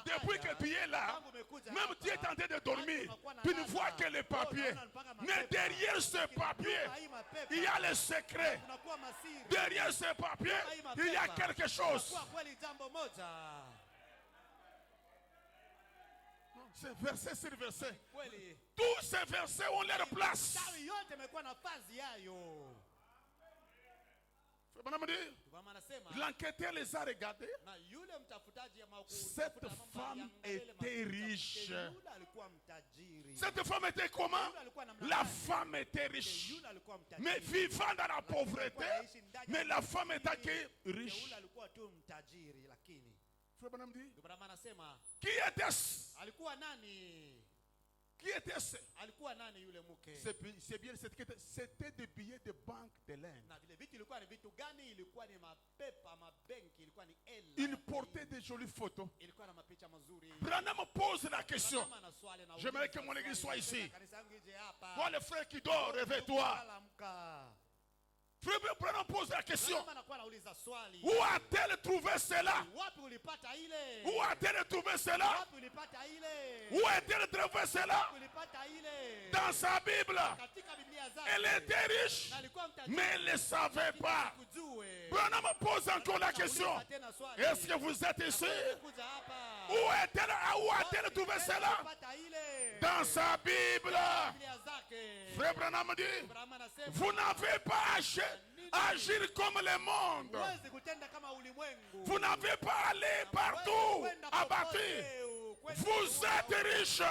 depuis que tu es là, même tu es tenté de dormir, tu ne vois que les papiers. Mais derrière ce papier, il y a le secret. Derrière ce papier, il y a quelque chose. C'est verset sur verset. Tous ces versets ont leur place. L'enquêteur les a regardés. Cette femme était riche. Cette femme était comment? La femme était riche. Mais vivant dans la pauvreté. Mais la femme était riche. Qui était-ce? Qui était-ce? C'est bien, c'était des billets de banque de l'Inde. Il portait des jolies photos. Branham pose la question. J'aimerais que mon église soit ici. Toi, le frère qui dort, réveille-toi. Frère Branham pose la question. Où a-t-elle trouvé cela? Où a-t-elle trouvé cela? Où a-t-elle trouvé cela? Dans sa Bible. Elle était riche, mais elle ne savait pas. Branham pose encore la question. Est-ce que vous êtes ici? Où a-t-elle trouvé cela? Dans sa Bible. Frère Branham dit, vous n'avez pas agir comme le monde. Vous n'avez pas allé partout abattu. Vous êtes riche.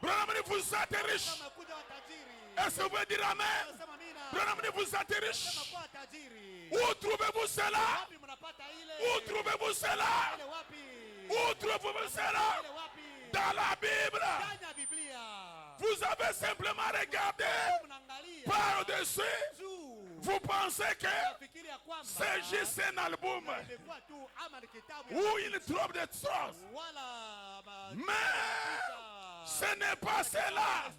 Branham dit, vous êtes riche. Est-ce que vous pouvez dire amen? Branham dit, vous êtes riche. Où trouvez-vous cela? Où trouvez-vous cela? Où trouvez-vous cela? Dans la Bible. Vous avez simplement regardé par-dessus. Vous pensez que c'est juste un album où il trouve des choses. Mais ce n'est pas cela.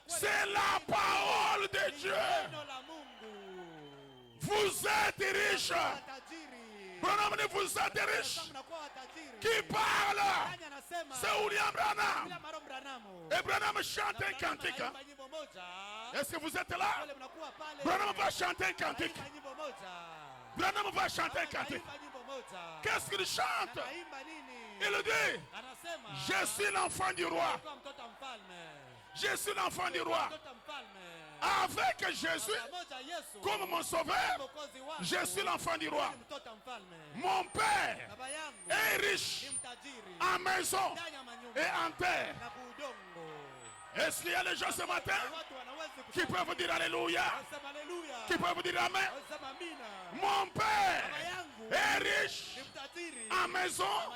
C'est la parole de Dieu. Vous êtes riche. Vous êtes riche. Qui parle? C'est William Branham. Et Branham chante un cantique. Est-ce que vous êtes là? Branham va chanter un cantique. Branham va chanter un cantique. Qu'est-ce qu'il chante? Il dit, je suis l'enfant du roi. Je suis l'enfant du roi. Avec Jésus comme mon sauveur, je suis l'enfant du roi. Mon père est riche en maison et en terre. Est-ce qu'il y a des gens ce matin qui peuvent vous dire Alléluia? Qui peuvent vous dire Amen? Mon père est riche en maison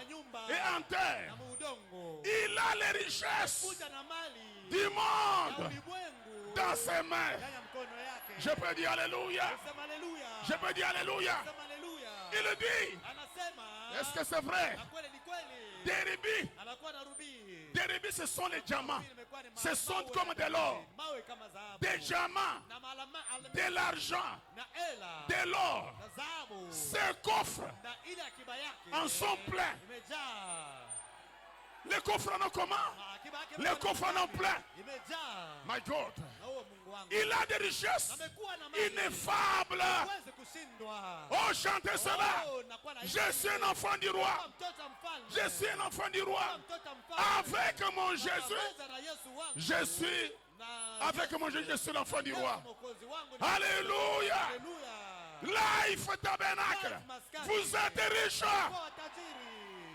et en terre. Il a les richesses du monde dans ses mains. Je peux dire Alléluia. Je peux dire Alléluia. Il dit, est-ce que c'est vrai? Des rubis, ce sont les diamants. Ce sont comme de l'or. Des diamants, de l'argent, de l'or. Ces coffres en sont pleins. Les coffres en ont comment? Les coffres en ont plein. My God. Il a des richesses ineffables. Oh, chantez cela. Je suis un enfant du roi. Je suis un enfant du roi. Avec mon Jésus, je suis Avec mon Jésus, je suis l'enfant du Yesu roi. mwokozi wangu ni Alléluia. Haleluya. Life Tabernacle. Vous êtes riche. Kwa tajiri.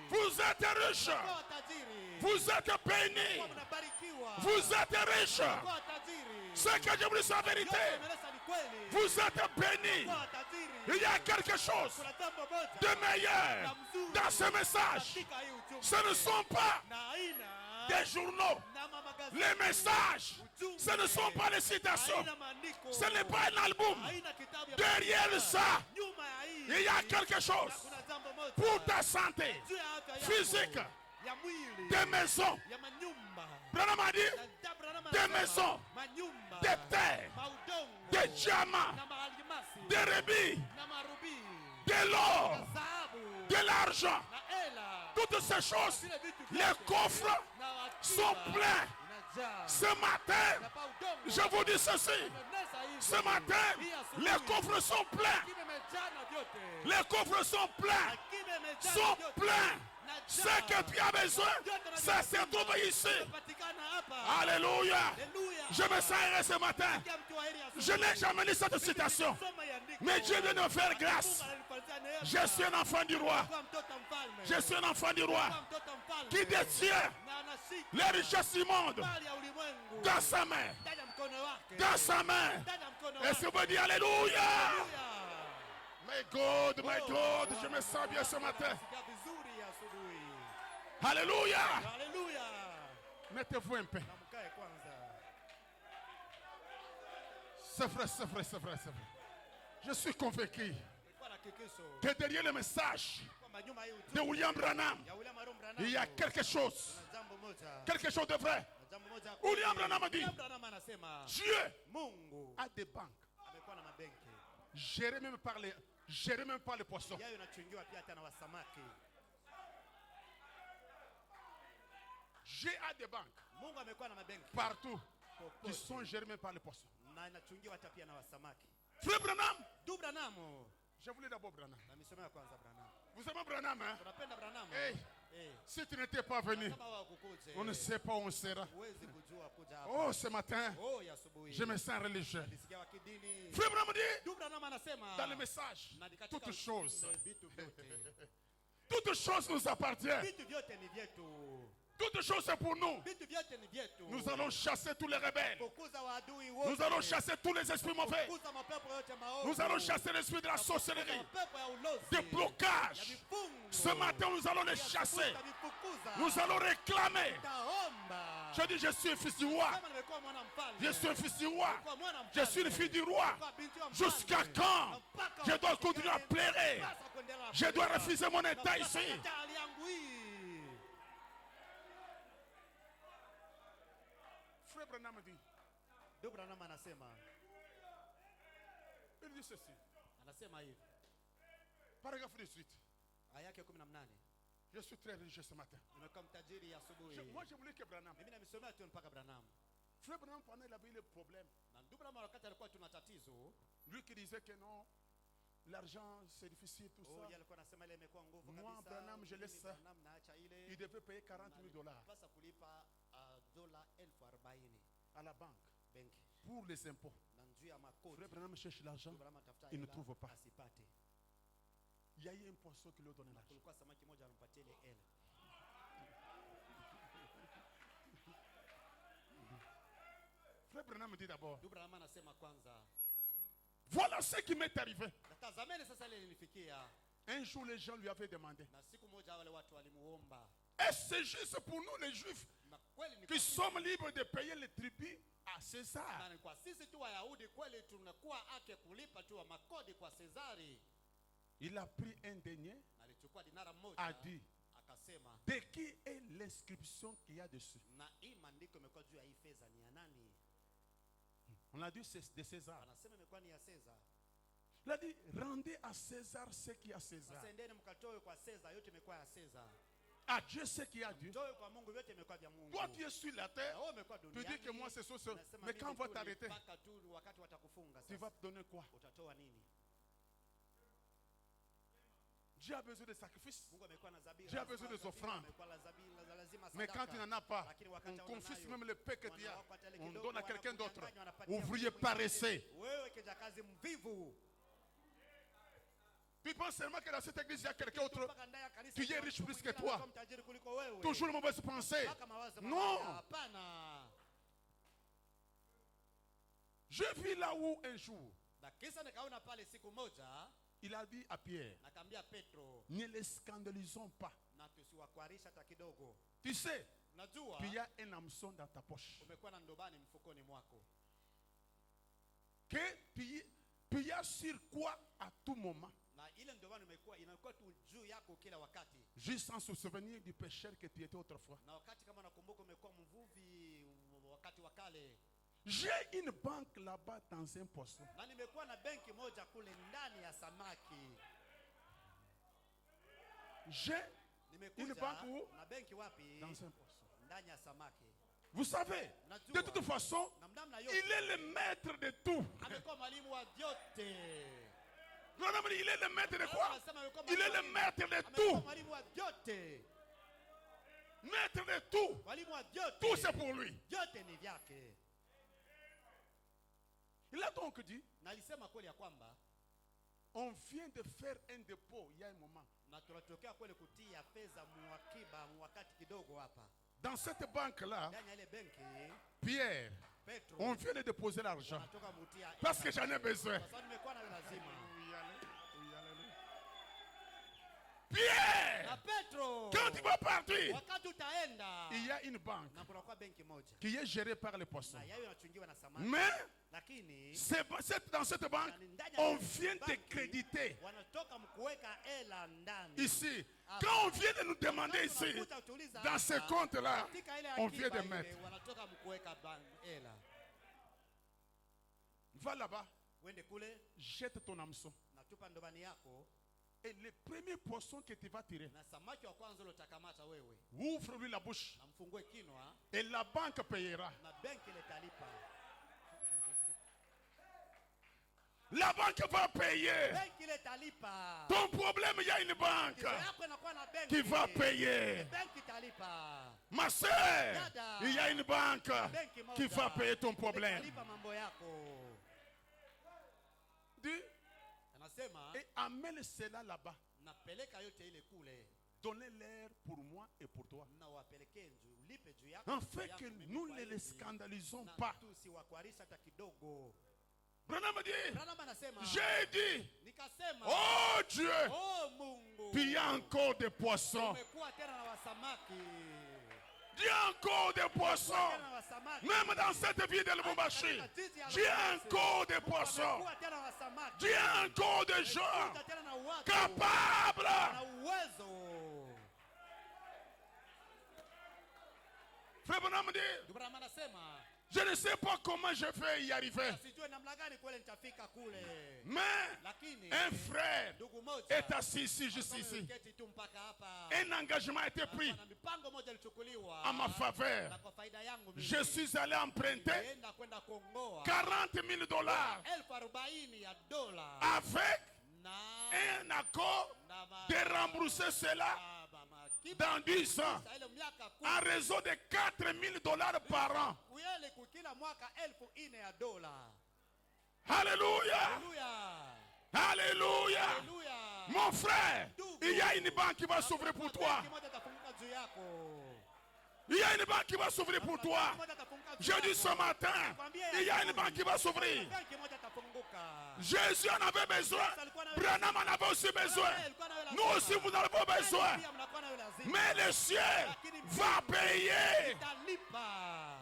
Vous êtes riche. Kwa tajiri. Vous êtes bénis. Kwa mnabarikiwa. Vous êtes riche. Kwa tajiri. Ce que je vous dis, c'est la vérité. Yote umeleta ni kweli. Vous êtes bénis. Kwa tajiri. Il y a quelque chose Kuna jambo moja de meilleur na mzuri dans ce message. katika hii ujumbe. Ce ne sont pas Na aina des journaux. na mamagazeti. Les messages, ce ne sont pas les citations. Haina maandiko. Ce n'est pas un album. Haina kitabu ya Derrière maandiko. ça, Nyuma ya hii. il y a quelque chose Kuna jambo moja. pour ta santé Juu ya afya yako. physique, Ya mwili. des maisons. Ya manyumba. Branham a dit Na Branham des anasema, maisons, manyumba. des terres, Maudongo. des diamants, Na maalimasi. des rubis, Na marubi. de l'or, Dhahabu. de l'argent. Na hela. Toutes ces choses, Vile vitu les vyote. coffres Na akiba. sont pleins. Inajaa. Ce matin, Na pa udongo. je vous dis ceci. Imemeza hivi. Ce matin, Hii asubuhi. les coffres sont pleins. Akiba imejaa na vyote. Les coffres sont pleins. Akiba imejaa na Sont vyote. pleins. Najaa. Ce que tu as besoin, ça se trouve ici. Inapatikana hapa. Alléluia. Haleluya. Je me sens heureux ce matin. Sikia mtu wa heri asubuhi. Je n'ai jamais lu cette citation. Soma hii andiko. Mais Dieu vient de me faire grâce. Mungu ananipatia neema. Je suis un enfant du roi. Kuwa mtoto mfalme. Je suis un enfant du Kuwa roi mtoto mfalme. qui détient Na anashika les richesses du monde mali ya ulimwengu. dans sa main. Ndani ya mkono wake. Dans sa main. Ndani ya mkono Et wake. si vous dites Alléluia. Haleluya. My God, je me sens bien ce matin. Sikia vizuri asubuhi. Alléluia. Haleluya. Mettez-vous un peu. Na mkae kwanza. C'est vrai, c'est vrai, c'est vrai, c'est vrai. Je suis convaincu Nilikuwa na kikiso que derrière le message kwamba nyuma hii de ujumbe William Branham, ya William Aaron Branham il y a quelque chose. kuna jambo moja. Quelque chose de vrai. Kuna jambo moja. William Branham a dit, William Branham anasema Dieu Mungu a des banques. amekuwa na mabenki. Gérées même par les poissons. Yayo inachungiwa pia hata na wasamaki. Dieu a des banques Mungu amekuwa na mabenki partout qui popote. sont gérées même par les poissons. Na inachungiwa hata pia na wasamaki. Frère Branham, Du Branham. je voulais d'abord Branham. Na misomea kwanza Branham. Vous aimez Branham, hein? Tunapenda Branham. Hey, Eh. si tu n'étais pas venu, Kama wao kukuje. on ne sait pas où on sera. Huwezi kujua kuja hapa. Oh, ce matin, Oh, ya asubuhi. je me sens religieux. Nisikia wa kidini. Frère Branham dit, Du Branham anasema dans le message, na katika toutes choses, vitu vyote. toutes choses nous appartiennent. Vitu vyote ni vyetu. Toutes choses c'est pour nous. Vitu vyote ni vyetu. Nous allons chasser tous les rebelles. Fukuza waadui wote. Nous allons chasser tous les esprits mauvais. Fukuza mapepo yote maovu. Nous allons chasser l'esprit de la sorcellerie, Mapepo ya ulozi. des Ya blocages. vifungo. Ce matin, nous allons les Ya chasser. vifukuza. Nous allons réclamer. Taomba. Je dis, je suis un fils du roi. Kama nimekuwa mwana mfalme. Je suis un fils du roi. Nimekuwa mwana Je suis une mfalme. fille du roi. Nimekuwa binti wa mfalme. Jusqu'à quand Mpaka je dois wakati continuer à gani pleurer? napaswa kuendelea Je dois kulia? refuser mon état Napaswa ici. kukataa hali yangu hii. Frère Branham dit, Du Branham anasema il dit ceci. anasema hivi. Paragraphe 18. Aya yake 18. Je suis très religieux ce matin. Nimekuwa mtajiri asubuhi. Moi, je voulais que Branham. Mimi namsomea tu mpaka Branham. Frère Branham, pendant il avait le problème. Na ndugu Branham wakati alikuwa tuna tatizo, Lui qui disait que non, l'argent c'est difficile, tout yeye ça. alikuwa anasema ile imekuwa nguvu Moi, kabisa. Branham, je Mimi laisse ça. Branham naacha ile. Il devait payer 40 000 dollars Pasa kulipa dola 40,000 à la banque benki. pour les impôts. Na njuu ya makodi. Frère Branham cherche l'argent. Ndugu Branham atafuta Il ne hela, trouve pas. asipate. Il y a eu un poisson qui lui a donné l'argent. Kulikuwa samaki moja anampatia ile hela. Frère Branham me dit d'abord, Ndugu Branham anasema kwanza, voilà ce qui m'est arrivé. na tazameni sasa ile ilinifikia. Un jour, les gens lui avaient demandé, Na siku moja wale watu walimuomba. est-ce que c'est juste pour nous les Juifs Na kweli ni qui kwa sommes libres de payer les tribus à César? na ni kwa sisi tu Wayahudi kweli tunakuwa haki ya kulipa tu makodi kwa Cesari. Il a pris un denier, Na alichukua dinara moja a dit, akasema, de qui est l'inscription qu'il y a dessus? na hii maandiko imekuwa juu ya hii fedha ni ya nani? On a dit c'est de César. Anasema imekuwa ni ya Cesar. Il a dit, rendez à César ce qui est à César. Sasa endeni mkatoe kwa Cesar, yote imekuwa ya Cesar. À Dieu ce qui est à Dieu. Mtoe kwa Mungu, yote imekuwa vya Mungu. Toi, tu es sur la Na terre, wewe umekuwa tu duniani. dis que moi c'est ça. Unasema Mais mimi quand on va tu t'arrêter, ni mpaka tu wakati watakufunga tu sasa. vas donner quoi? Utatoa nini? Dieu a besoin de sacrifices. Mungu amekuwa na dhabihu. Dieu a besoin des offrandes. Amekuwa na dhabihu, lazima Mais sadaka. quand tu n'en as pas, Lakini wakati on hauna confisque nayo, même le paix que tu as. wanawapa tele On kidogo, donne à quelqu'un d'autre. ouvrier paresseux. wewe kijakazi mvivu. Tu penses seulement que dans cette église, il y a quelqu'un d'autre. Mpaka ndani ya kanisa Tu es kuna riche mtu plus que mwingine toi. anakuwa mtajiri kuliko wewe. Toujours une mauvaise pensée. Mpaka mawazo Non. mabaya. Hapana. Je vis là où un jour, Na kisa nikaona pale siku moja, il a dit à Pierre, nakamwambia Petro, ne les scandalisons pas. na tusiwakwarisha hata kidogo. Tu sais, Najua puis il y a un hameçon dans ta poche. umekuwa na ndobani mfukoni mwako. Puis il y a sur quoi à tout moment, Na ile ndobani inakuwa tu juu yako kila wakati. juste sans se souvenir du pécheur que tu étais autrefois. Na wakati kama nakumbuka umekuwa mvuvi wakati wa kale. J'ai une banque là-bas dans un poisson. Na nimekuwa na benki moja kule ndani ya samaki. J'ai Nimekuja une banque où? na benki wapi? Dans un poisson. Ndani ya samaki. Vous savez, de toute façon, Na mdamna il yote. est le maître de tout. Amekuwa mwalimu wa vyote. Non, non, mais il est le maître de quoi? Anasema amekuwa Il est le mwalimu. maître de Amekuwa tout. mwalimu wa vyote. Maître de tout. Mwalimu wa vyote. Tout c'est pour lui. Vyote ni vyake. Il a donc dit, Na alisema kweli ya kwamba on vient de faire un dépôt il y a un moment. na tunatokea kweli kutia fedha muakiba wakati kidogo hapa. Dans cette banque-là, Ndani ya ile benki Pierre, Petro on vient de déposer l'argent. anatoka mutia. Parce que j'en ai besoin. Kwa sababu nimekuwa nayo lazima. Pierre, Na Petro quand tu vas partir, wakati utaenda il y a une banque na kunakuwa benki moja. qui est gérée par les poissons. Na yayo inachungiwa na samaki. Mais Lakini dans cette banque, on vient de créditer. wanatoka mkuweka hela ndani. Ici, quand on vient de nous demander ici, dans ce compte-là, Katika ile on akiba vient de ile, mettre. wanatoka mkuweka hela. Va là-bas, Wende kule jette ton hameçon. na tupa ndobani yako Et le premier poisson que tu vas tirer, na samaki wa kwanza ule utakamata wewe ouvre-lui la bouche. na mfungue kinwa Et la banque payera. na benki ile talipa. La banque va payer. Benki ile talipa. Ton problème, il y a une banque Kitu yako inakuwa na benki. qui va payer. Benki talipa. Ma soeur, il y a une banque Benki moja. qui va payer ton problème. Talipa mambo yako. Dis, Anasema et amène cela là-bas. napeleka yote ile kule Donnez-leur pour moi et pour toi. na wapelekee ulipe juu yako. Afin que nous ne les scandalisons pas. Tusiwakwarisha hata kidogo. Branham dit, Branham anasema j'ai dit, nikasema oh Dieu, oh Mungu, puis il y a encore des poissons. umekuwa tena na wasamaki. Il y a encore des poissons. Tena na wasamaki. Même dans cette vie de Lubumbashi, j'ai encore des poissons. Umekuwa tena na wasamaki. J'ai encore des gens Umekuwa tena na watu capables. na uwezo. Frère Branham dit, Branham anasema je ne sais pas comment je vais y arriver. sijue namna gani kweli nitafika kule. Mais Lakini un frère ndugu moja est assis ici, juste ici. ameketi tu mpaka hapa. Un engagement a été pris Na mipango moja ilichukuliwa à ma faveur. na kwa faida yangu mimi. Je suis allé emprunter Nilienda kwenda kuongoa $40 000 $40,000 ya dola avec na un accord na de rembourser cela dans 10 ans ile miaka en raison de $4 000 par an. kuyele kila mwaka $4,000 ya dola. Alléluia. Haleluya. Alléluia. Haleluya. Mon frère, il y a une banque qui va s'ouvrir pour toi. Benki moja itafunguka juu yako. Il y a une banque qui va s'ouvrir pour toi. Benki moja itafunguka juu Je dis yako. ce matin, il y a une banque qui va s'ouvrir. Benki moja itafunguka. Jésus en avait besoin. Branham en avait aussi besoin. Nous aussi, vous en avez besoin. Pia mnakuwa nayo lazima. Mais le ciel va payer. Italipa.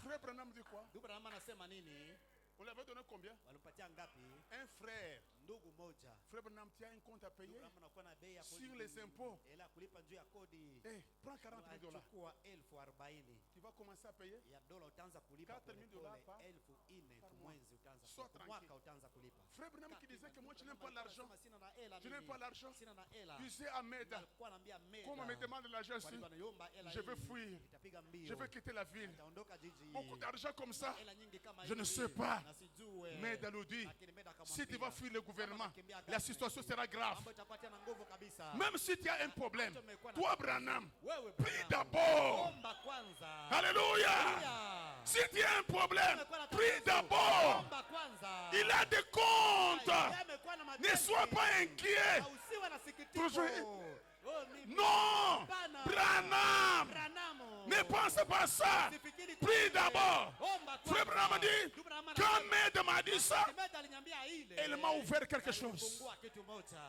Frère Branham dit quoi? Ndugu Branham anasema nini? On lui avait donné combien? Walimpatia ngapi? Un frère. Ndugu moja. Frère Branham, tu as un compte à Ndugu payer Branham anakuwa na bei ya sur kodi. les impôts. Ela kulipa juu ya kodi. Eh, prends $40 000. Achukua $40,000 Tu vas commencer à payer. ya dola utaanza kulipa $4,000 polepole, par- 4,000 par tu mois. mwezi utaanza Sois kulipa. tranquille. Mwaka utaanza kulipa. Frère Branham qui disait que moi, tu n'aimes pas l'argent. Sina na hela Tu n'aimes mimi. pas l'argent. Sina na hela. Tu sais, Ahmed, Alikuwa anambia Meda. comme on me demande de l'argent ici, Walikuwa wananiomba hela je vais hii, fuir. nitapiga mbio. Je vais quitter la ville. Nitaondoka jiji. Beaucoup d'argent comme ça. Hela nyingi kama Je ne hizi, sais pas. na sijue. Meda nous dit, Lakini Meda akamwambia, si tu vas fuir le gouvernement, Kama la situation sera grave. mambo itakuwa tena nguvu kabisa. Même si tu as un problème, toi, Branham, Wewe prie Branham, d'abord. omba kwanza. Alléluia. Alléluia. Haleluya. Si tu as un problème, Umekuwa na prie tatizo, d'abord. omba kwanza. Il a des comptes. Yeye amekuwa na Ne madeni. sois pas inquiet. Na usiwe na sikitiko. Toujours- Oh, mimi. Non. Hapana. Branham. Branham. Ne pense pas ça. Usifikiri Prie kwake. d'abord. Omba Frère kwanza. Branham dit, Ndugu Branham quand anasema, Maître m'a dit ça, Ahmed aliniambia ile. elle m'a ouvert quelque chose. Alifungua kitu moja.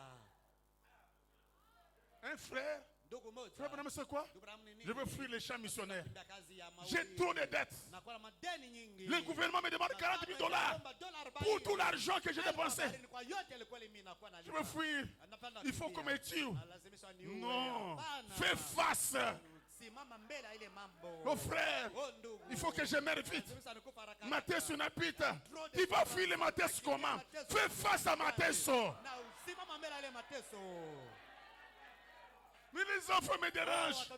Un frère, Ndugu moja. frère Branham, c'est quoi? Ndugu Branham ni nini? Je veux fuir les champs missionnaires. Napenda kazi ya J'ai mahubiri. trop de dettes. Nakuwa na madeni nyingi. Le gouvernement me demande 40 000 dollars pour tout l'argent que j'ai dépensé. Je veux fuir. Il faut qu'on me tue. Non. Fais face. Mon frère, il faut que je meure vite. Mathès unapite. Tu vas fuir les Mathès comment? Fais face à Mathès. Mais les enfants me dérangent.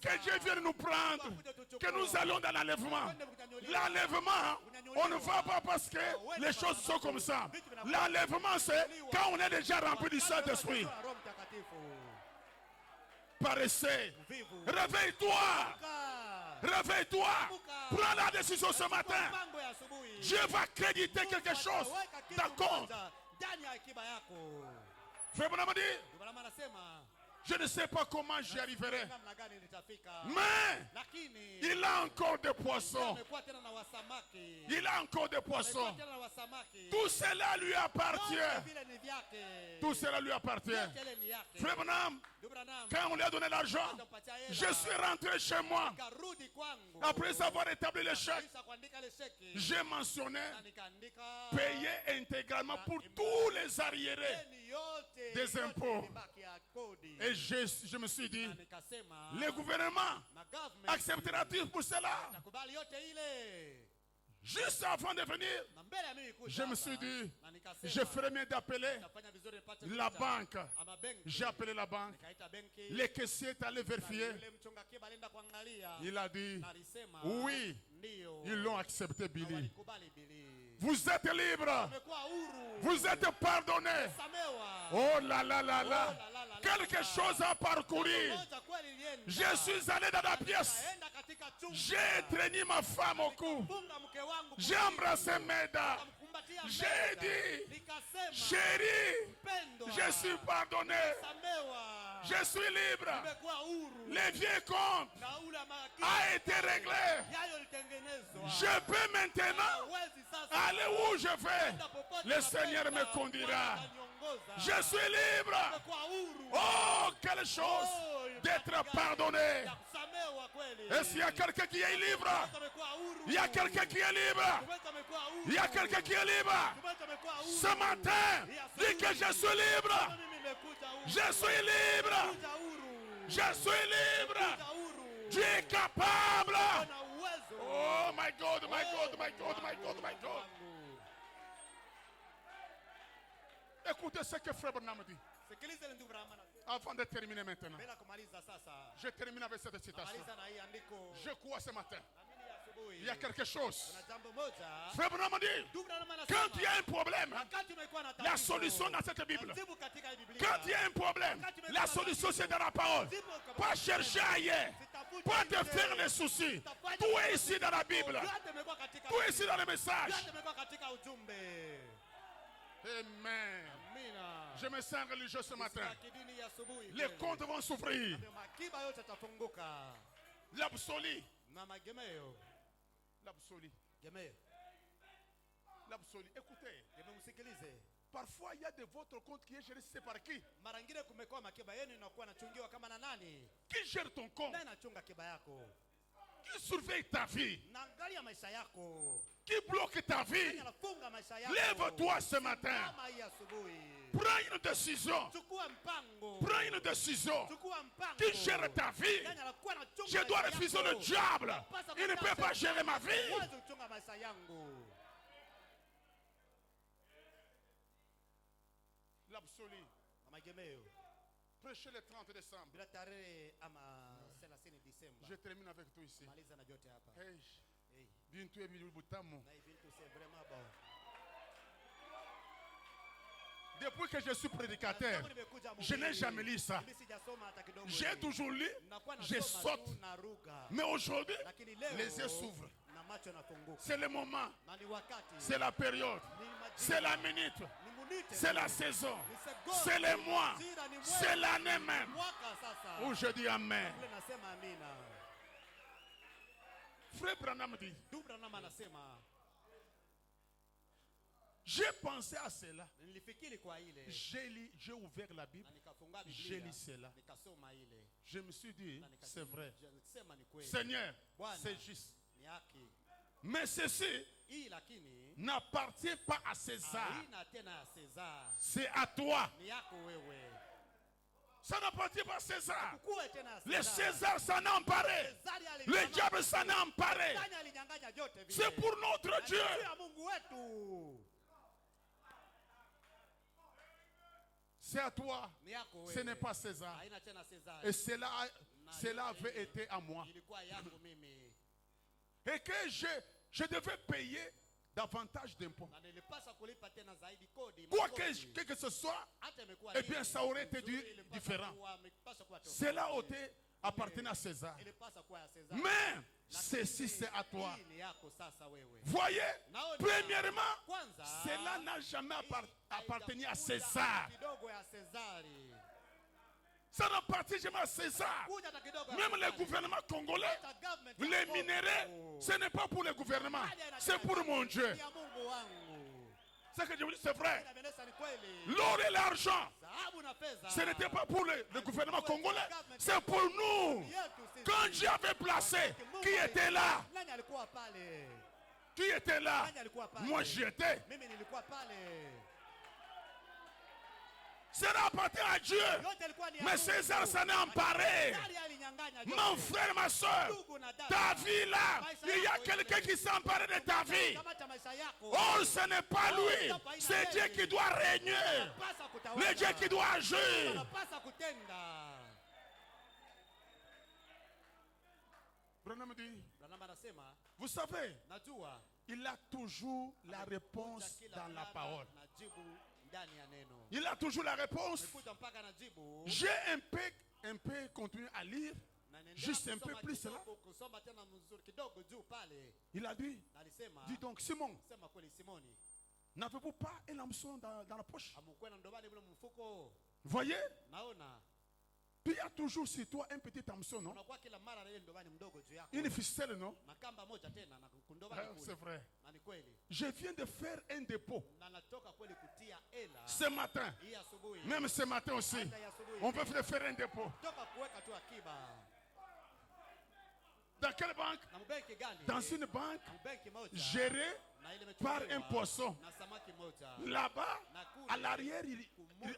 Que Dieu vienne nous prendre. Que nous allons dans l'enlèvement. L'enlèvement, on ne va pas parce que les choses sont comme ça. L'enlèvement, c'est quand on est déjà rempli du Saint-Esprit. Paressez. Réveille-toi. Réveille-toi. Prends la décision ce matin. Dieu va créditer quelque chose dans compte. Frère Branham dit, je ne sais pas comment j'y arriverai. Mais il a encore des poissons. Il a encore des poissons. Tout cela lui appartient. Tout cela lui appartient. Frère Branham, quand on lui a donné l'argent, je suis rentré chez moi. Après avoir établi le chèque, j'ai mentionné payer intégralement pour tous les arriérés des impôts. Et je me suis dit, le gouvernement acceptera-t-il pour cela? Juste avant de venir, je me suis dit, je ferais mieux d'appeler la banque. J'ai appelé la banque. Le caissier est allé vérifier. Il a dit, oui, ils l'ont accepté, Billy. Vous êtes libre. Vous êtes pardonné. Oh là là là là. Quelque chose à parcourir. Je suis allé dans la pièce. J'ai traîné ma femme au cou. J'ai embrassé Meda. J'ai dit, chérie, je suis pardonné. Je suis libre. Le vieux compte a été réglé. Je peux maintenant aller où je vais. Le Seigneur me conduira. Je suis libre. Oh, quelle chose d'être pardonné. Est-ce qu'il y a quelqu'un qui est libre? Il y a quelqu'un qui est libre. Il y a quelqu'un qui est libre. Ce matin, dis que je suis libre. Je suis libre. Je suis libre. Tu es capable. Oh my God, my God, my God, my God, my God. Écoutez ce que Frère Branham dit. Avant de terminer maintenant, je termine avec cette citation. Je crois ce matin, il y a quelque chose. Frère Branham dit, quand il y a un problème, la solution dans cette Bible. Quand il y a un problème, la solution c'est dans la parole. Pas chercher ailleurs. Pas te faire des soucis. Tout est ici dans la Bible. Tout est ici dans le message. Amen. Je me sens religieux ce matin. Les comptes vont s'ouvrir. L'absolu. L'absolu. L'absolu. Écoutez. Parfois il y a de votre compte qui est géré, c'est par qui? Qui gère ton compte? Qui surveille ta vie? Qui bloque ta vie? Lève-toi ce matin. Prends une décision. Prends une décision. Qui gère ta vie? Je dois refuser le diable. Il ne peut pas gérer ma vie. L'absolu. Prêchez le 30 décembre. Je termine avec toi ici. Hey, Bintu et Bilou Boutamo. Depuis que je suis prédicateur, Tangu nimekuja je n'ai mhubiri, jamais lu ça. mimi sijasoma hata kidogo J'ai hili. toujours lu, Nakuwa je nasoma saute. tu na ruga. Mais aujourd'hui, Lakini leo les yeux s'ouvrent. na macho nafunguka. C'est le moment, Na ni wakati. c'est la période, Ni majira. c'est la minute, Ni munite. c'est la saison, Ni segondi. c'est le mois, Majira ni mwezi. c'est l'année même. Mwaka sasa. Où je dis Amen. Ule nasema amina. Frère Branham dit, Ndugu Branham anasema j'ai pensé à cela. nilifikiri kwa ile J'ai ouvert la Bible, na nikafungua j'ai Biblia lu cela. nikasoma ile Je me suis dit, na c'est vrai. nikasema ni kweli. Seigneur, Bwana, c'est juste. ni haki. Mais ceci Hii lakini n'appartient pas à César. haina tena ya Cesar. C'est à toi. Ni yako wewe. Ça n'appartient pas à César. Kuwe tena ya Le Cesar. César s'en est emparé. Cesari Le alikamata. diable s'en est emparé. Shetani alinyang'anya vyote vile. C'est pour notre Na ni Dieu. juu ya Mungu wetu. C'est à toi. Ni yako wewe. Ce n'est pas César. Haina tena Cesar. Et cela avait été à moi. Ilikuwa yangu mimi. Et que je devais payer davantage d'impôts. Na nilipaswa kulipa tena zaidi kodi. Quoi makodi. que ce soit, Hata imekuwa eh nini, bien, ça aurait été nzuri ilipaswa différent. imepaswa kuwa tofauti. cela appartenait à César. Ilipaswa kuwa ya Cesar. Mais Lakini ceci, c'est à toi. hii ni yako sasa wewe. Voyez, Naona, premièrement, kwanza, cela n'a jamais appartenu à haijakuja César. kidogo ya Cesari. Ça n'appartient jamais à César. Kuja hata kidogo ya Même le Cesari. gouvernement congolais, Hata government ya les Kongo. minéraux, ce n'est pas pour le gouvernement, Hali ya c'est pour mon Dieu. ya Mungu wangu. Ce que je vous dis, c'est vrai. Inabendesa ni kweli. L'or et l'argent, Dhahabu na fedha. ce n'était pas pour le gouvernement congolais, c'est pour nous. Yetu sisi. Quand Dieu avait placé, qui était là? Nani alikuwa pale? Qui était là? Nani alikuwa pale? Moi, j'y étais. Mimi nilikuwa pale. Cela appartient à Dieu. Yote ilikuwa ni ya Mais Mungu. César s'en est emparé. Cesari alinyang'anya yote. Mon frère, ma soeur, Ndugu na dada. ta vie là, Maisha il y a yako quelqu'un yote. qui s'est emparé de ta vie. Kamata maisha yako. Oh, ce n'est pas lui. C'est Dieu qui doit régner. Unapaswa kutawala. Le Dieu qui doit agir. Unapaswa kutenda. Branham dit, Branham anasema, vous savez, najua il a toujours la réponse kila dans la mara parole. najibu ndani ya neno. Il a toujours la réponse. Nimekuja mpaka najibu. J'ai un peu continué à lire. Na niendelea Juste un peu kusoma plus kidogo, là. kusoma tena mzuri kidogo juu pale. Il a dit, Na alisema, dis donc, Simon, sema kweli Simoni, n'avez-vous pas un hameçon dans la poche? amukwenda ndobani mle mfuko. Voyez, Naona puis il y a toujours sur toi un petit hameçon, non? unakuwa kila mara na ile ndobani mdogo juu yako. Une ficelle, non? Na kamba moja tena na Ah, kundobani c'est kule. vrai. Na ni kweli. Je viens de faire un dépôt Na natoka kweli kutia ela. ce matin. Hii asubuhi. Même ce matin aussi. Hata ya asubuhi. On peut faire un dépôt. Toka kuweka tu akiba. Dans quelle banque? Na mbenki gani? Dans une banque Mbenki moja. gérée Na ile par imechukuliwa un poisson. na samaki moja. Là-bas, Na kule, à l'arrière,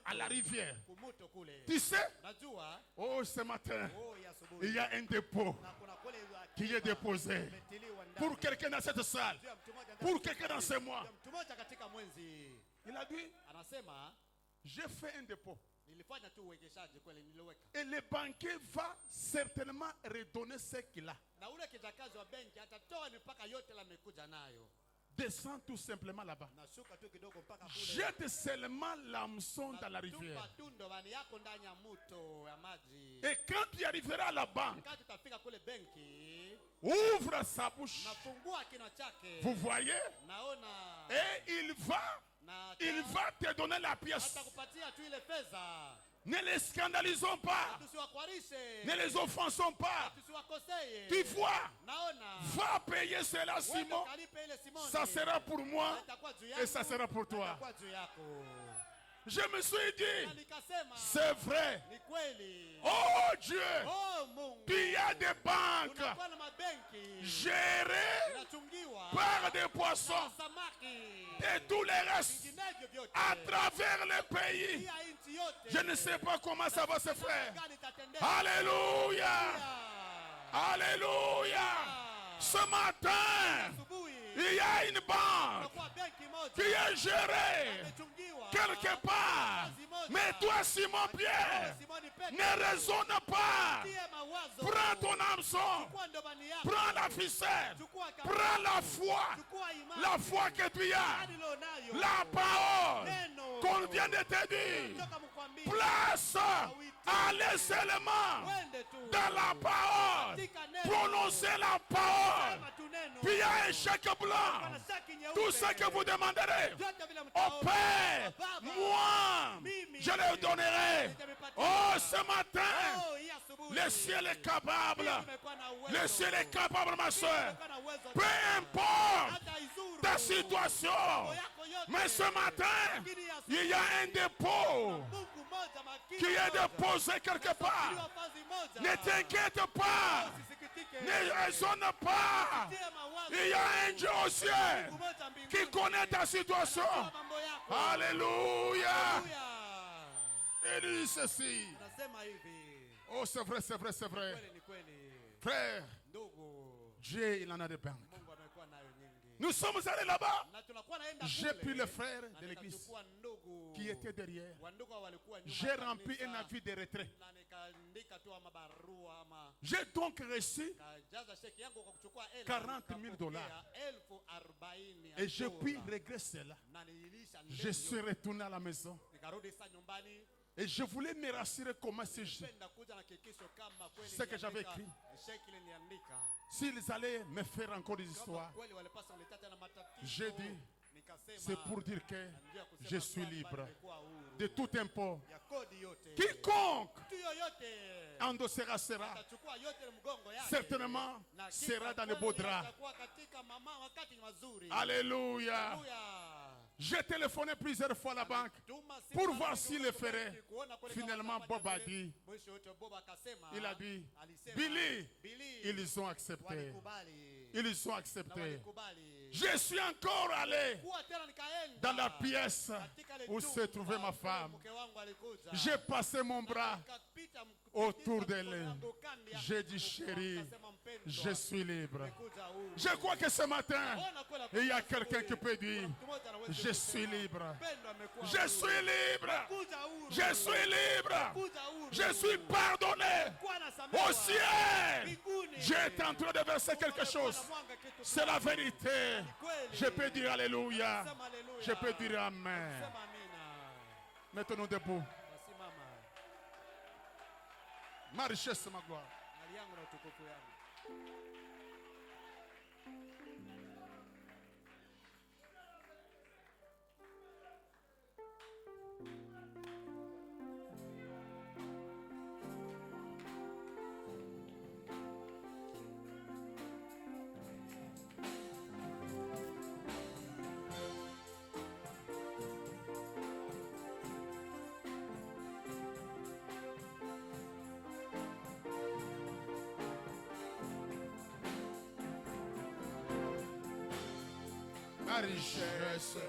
à la rivière. Kumuto kule. Tu sais, Najua. oh, ce matin, Oh, ya asubuhi. il y a un dépôt Na kuna kule qui est akiba déposé imetiliwa ndani. pour quelqu'un dans cette salle, Juu ya mtu moja pour ndani. quelqu'un dans ce mois. Juu ya mtu moja katika mwenzi. Il a dit, Anasema j'ai fait un dépôt. nilifanya tu uwegeshaji kweli niliweka. Et le banquier va certainement redonner ce qu'il a. Na ule kijakazi wa benki atatoa mpaka yote la amekuja nayo. Descends tout simplement là-bas. Nashuka tu kidogo mpaka kule. Jette seulement l'hameçon dans la rivière. Tupa tu ndobani yako ndani ya mto ya maji. Et quand tu arriveras à la banque, Wakati utafika kule benki, ouvre sa bouche. nafungua kinywa chake. Vous voyez? Naona Et il va te donner la pièce. atakupatia tu ile fedha. Ne les scandalisons pas. Tusiwakwarishe. Ne les offensons pas. Tusiwakoseye. Tu vois, Naona. va payer cela, Wende Simon. kalipe ile Simoni. Ça sera pour moi Itakuwa juu et yako, ça sera pour toi. itakuwa juu yako. Je me suis Na dit, nikasema c'est vrai. ni kweli. Oh Dieu, Oh Mungu. il y a des banques Unakuwa na mabenki. gérées Inachungiwa. par des na poissons samaki. et tous les restes Vinginevyo vyote. à travers le pays. Pia nchi yote. Je ne sais pas comment ça va se faire. Gani itatendeka. Alléluia. Pia. Alléluia. Ce matin, Asubuhi. Il y a une banque Kwa benki moja qui est gérée imechungiwa quelque part. Mais toi, Simon Pierre, Simoni Petro, ne raisonne pas. tie mawazo, Prends ton hameçon, chukua ndomani yako, prends la ficelle, chukua kamba, prends la foi, chukua imani, la foi que tu as, imani ulionayo, la parole neno qu'on vient de te dire. toka mkwambie, Place, allez seulement wende tu dans la parole, katika neno, prononcez la parole. sema tu neno, Puis il y a un chèque blanc. kuna shaki nyeupe, Tout ce que vous demanderez vyote vile au mtaomba, Père, Baba, moi, mimi, je le donnerai. Oh, ce matin, oh, hii asubuhi, le ciel est capable. nimekuwa na uwezo, Le ciel est capable, ma soeur. nimekuwa na uwezo, Peu importe hata izuru, ta situation. mambo yako yote, Mais ce matin, lakini hii asubuhi, il y a un dépôt Mungu moja, makini qui est moja, déposé quelque part. wafazi moja, Ne t'inquiète pas. usisikitike, Ne raisonne pas. tie mawazo, Il y a un Dieu au ciel Mungu moja mbinguni, qui connaît ta situation. anajua mambo yako. Alléluia. Haleluya. Il dit ceci. Nasema hivi, Oh, c'est vrai, c'est vrai, c'est vrai. kweli ni kweli, Frère, ndugu, Dieu, il en a des banques. Mungu amekuwa nayo nyingi, Nous sommes allés là-bas. na tunakuwa naenda J'ai kule, pris le frère na de l'église nikachukua ndugu qui était derrière. wandugu walikuwa nyuma J'ai ya rempli kanisa, un avis de retrait. na nikaandika tu ama barua ama J'ai donc reçu kajaza sheki yangu kwa kuchukua 40,000 dollars. $40,000 et je puis regretter cela. na nililisha Je suis retourné à la maison nikarudi saa nyumbani, et je voulais me rassurer comment c'est juste. penda kuja na kikisho kama kweli Ce que j'avais niliandika, écrit. sheki ile niliandika S'ils allaient me faire encore des kama histoires, kweli walipasa kuleta tena matatizo, j'ai dit, nikasema c'est pour dire que ndio kusema je suis kwamba libre nimekuwa huru de tout impôt. ya kodi yote. Quiconque Mtu yoyote endossera sera, atachukua yote mgongo yake, certainement na hakika sera dans les kweli beaux draps. atakuwa katika wakati mazuri. Alléluia. Haleluya. J'ai téléphoné plusieurs fois à la banque Tuma simu pour mara voir nyingi s'il huko le benki ferait. kuona kweli kama Finalement, watafanya Bob a vile. dit, Mwisho yote Bob akasema, il a dit, alisema, Billy, Billy, ils ont accepté. walikubali. Ils ont Na accepté. walikubali. Je suis encore allé Kuwa tena nikaenda dans la pièce katika ile où chumba, se trouvait ma femme. mke wangu alikuja. J'ai passé mon bras Nikapita autour kupita d'elle. mkono kando yake, J'ai dit, mkono, chérie, akasema, mpendwa, je suis libre. nimekuja huru. Je crois que ce matin, Ona kweli il y a asubuhi, quelqu'un qui peut dire, mtu mmoja anaweza je suis kusema, libre. mpendwa, amekuwa Je huru. suis libre. Kuja huru. Je suis libre. Kuja huru. Je suis pardonné. Kuwa anasamehewa. Au ciel, Mbinguni. Dieu est en train de verser quelque chose. Anamwaga kitu C'est la fulani. vérité. Kweli. Je peux dire Alléluia. Sema haleluya. Je peux dire Amen. Sema amina. Mettons-nous debout. Wasimama. Ma richesse, ma gloire. Mali yangu na utukufu yangu. Ma richesse,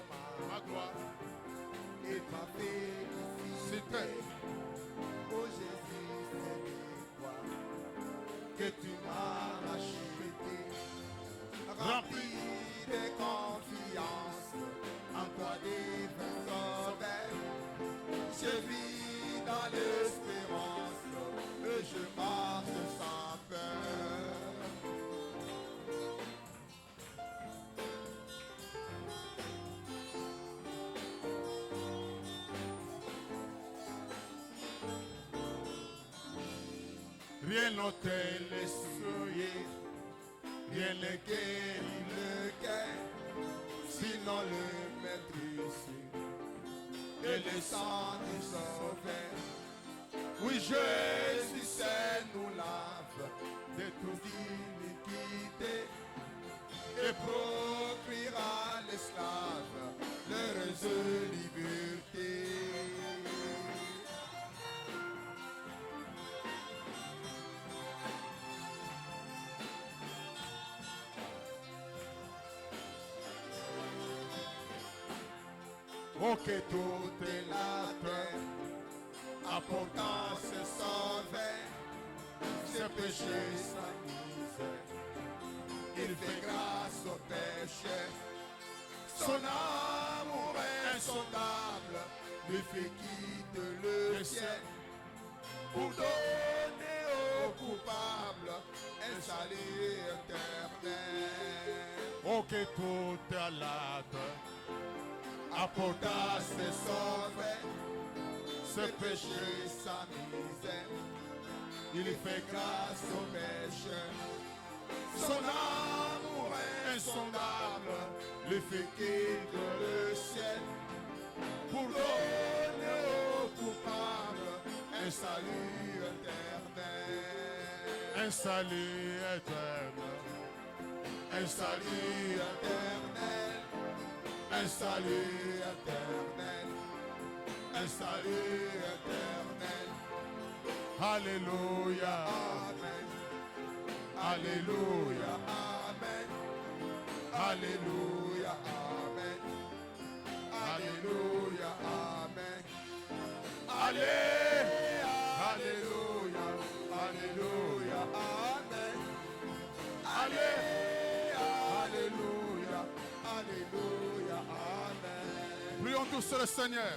ma gloire. Et ma félicité, oh Jésus, c'est toi que tu m'as racheté, rempli de confiance en toi divin sauveur. Je vis dans l'espérance et je marche sans peur. Rien n'ôtait les souillés, rien ne guérit Le cœur, sinon le maîtrise et le sang du sauveur. Oui, Jésus seul nous lave de toute iniquité et procurera à l'esclave l'heureuse liberté. Oh, que toute la terre apportant ce sauveur, ses péchés, sa misère, il fait grâce aux pécheurs. Son amour insondable lui fait quitter le ciel pour donner aux coupables un salut éternel. Oh, que toute la terre Apporta ses sauvets, ses péchés, sa misère. Il fait grâce aux pécheurs. Son amour insondable lui fait quitter le ciel pour donner aux coupables un salut éternel. un salut éternel. Un salut éternel. Un salut éternel. Un salut éternel. Alléluia. Amen. Alléluia. Amen. Alléluia. Amen. Alléluia. Amen. Alléluia. Alléluia. Alléluia. Amen. Alléluia. Alléluia. Alléluia. Amen. Prions tous sur le Seigneur.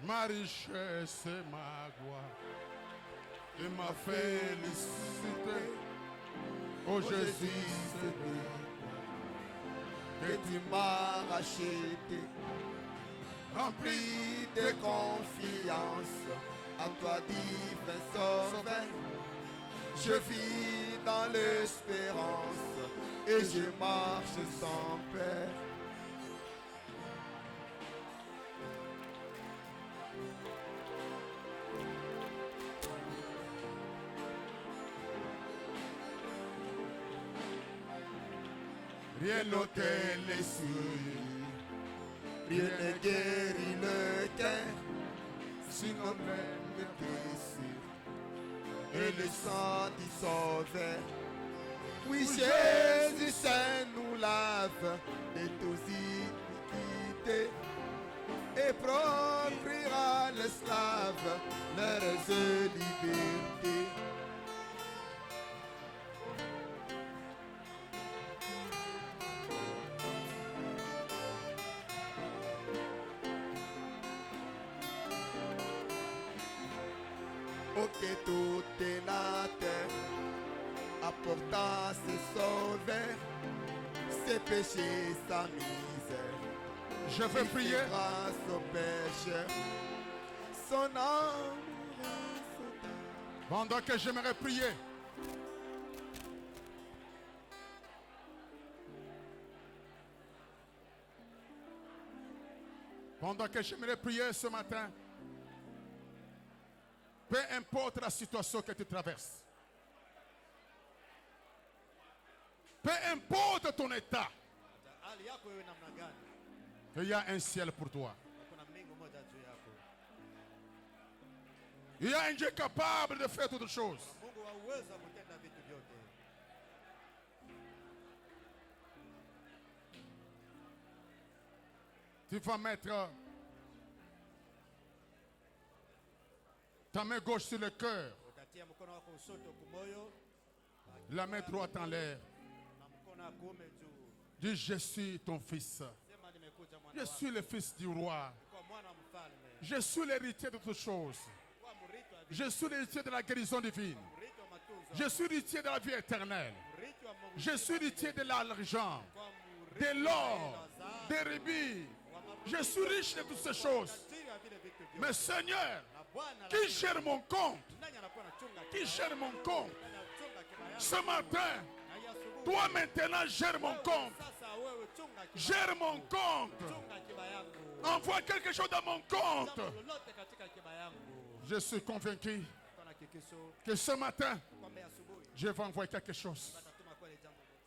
Ma richesse et ma gloire et ma félicité. Oh Jésus, c'est que tu m'as racheté, rempli de confiance, à toi divin sauveur. Je vis dans l'espérance et je marche sans peur. Rien l'autel les cieux. Rien ne guérit le cœur, sinon même le blessure. Et le sang du Sauveur. Oui, Jésus Saint nous lave de toutes iniquités et procurera l'esclave l'heureuse liberté. Ok, tout est la terre, apportant ses sauveurs, ses péchés, sa misère. Je vais Il prier. fait grâce au pécheur, son amour est soudain. Pendant que j'aimerais prier. Pendant que j'aimerais prier ce matin. Peu importe la situation que tu traverses. Peu importe ton état. hali yako wewe namna gani, Il y a un ciel pour toi. kuna mbingu moja juu yako. Il y a un Dieu capable de faire toutes choses. Mungu wa uwezo wa kutenda vitu vyote. Tu vas mettre ta main gauche sur le cœur, Utatia mkono wako ushoto kumoyo la main droite en l'air. na mkono wa kuume juu. Dis, je suis ton fils. Sema nimekuja mwana Je wako. suis le fils du roi. Kwa mwana wa mfalme. Je suis l'héritier de toutes choses. Kwa mrithi wa vitu, Je suis l'héritier de la guérison divine. mrithi wa matunzo. Je suis l'héritier de la vie éternelle. Mrithi wa Mungu. Je suis l'héritier de l'argent, Kwa mrithi de wa l'or, dhahabu, des rubis. wa mafuta, Je suis riche de toutes ces choses. tajiri wa vile vitu vyote. Mais Seigneur, Na Bwana qui gère mon compte? nani anakuwa anachunga Qui akiba gère mon compte? nani anachunga akiba yako? Ce matin, Na hii asubuhi, toi maintenant gère mon wewe compte. sasa wewe chunga akiba Gère yako. mon compte. Chunga akiba yangu. Envoie quelque chose dans mon compte. Jambo lolote katika akiba yangu. Je suis convaincu Kwa na hakikisho que ce matin, kwamba asubuhi je vais envoyer quelque chose. atatuma kweli jambo moja.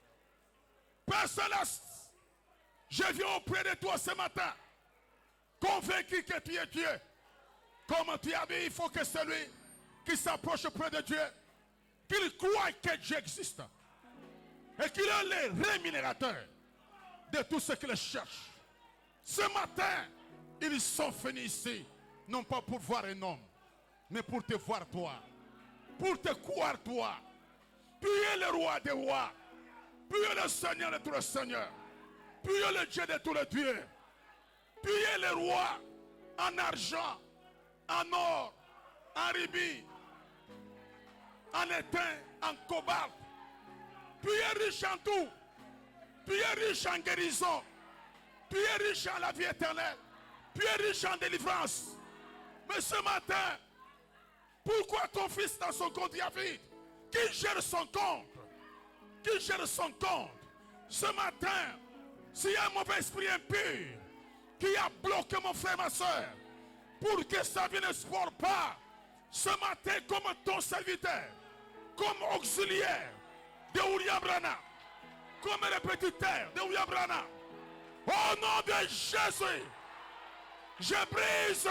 Père Céleste, je viens auprès de toi ce matin, convaincu que tu es Dieu. Comme tu as dit, il faut que celui qui s'approche près de Dieu, qu'il croit que Dieu existe et qu'il est le rémunérateur de tout ce qu'il cherche. Ce matin, ils sont venus ici, non pas pour voir un homme, mais pour te voir toi, pour te croire toi. Tu es le roi des rois. Tu es le Seigneur de tous les seigneurs. Tu es le Dieu de tous les dieux. Tu es le roi en argent, en or, en rubis, en étain, en cobalt. Tu es riche en tout. Tu es riche en guérison. Tu es riche en la vie éternelle. Tu es riche en délivrance. Mais ce matin, pourquoi ton fils dans son compte vide? Qui gère son compte? Qui gère son compte? Ce matin, s'il y a un mauvais esprit impur qui a bloqué mon frère, ma soeur, pour que sa vie ne se porte pas, ce matin, comme ton serviteur, comme auxiliaire de William Branham, comme répétiteur de William Branham, au nom de Jésus, je brise,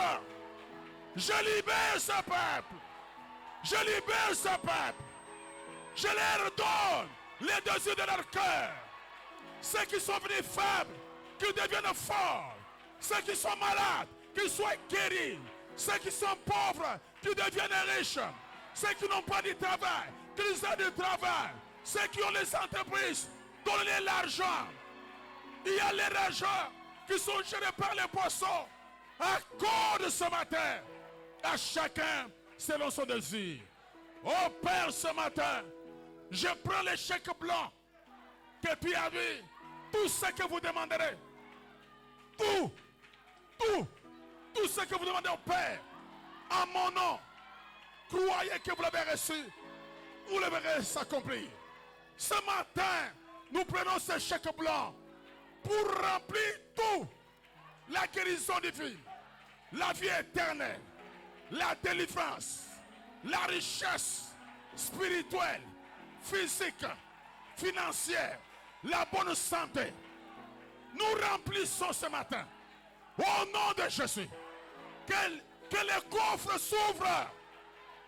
je libère ce peuple, je libère ce peuple, je leur donne les désirs de leur cœur. Ceux qui sont venus faibles, qu'ils deviennent forts. Ceux qui sont malades, qu'ils soient guéris. Ceux qui sont pauvres, qu'ils deviennent riches. Ceux qui n'ont pas de travail, qu'ils aient du travail. Ceux qui ont les entreprises, donnez l'argent. Il y a les argents qui sont gérés par les poissons. Accorde ce matin à chacun selon son désir. Oh Père, ce matin, je prends les chèques blancs que tu as vu, tout ce que vous demanderez, tout ce que vous demandez au Père, en mon nom, croyez que vous l'avez reçu, vous le verrez s'accomplir. Ce matin, nous prenons ces chèques blancs pour remplir tout, la guérison divine, la vie éternelle, la délivrance, la richesse spirituelle, physique, financière, la bonne santé. Nous remplissons ce matin. Au nom de Jésus. Que les coffres s'ouvrent.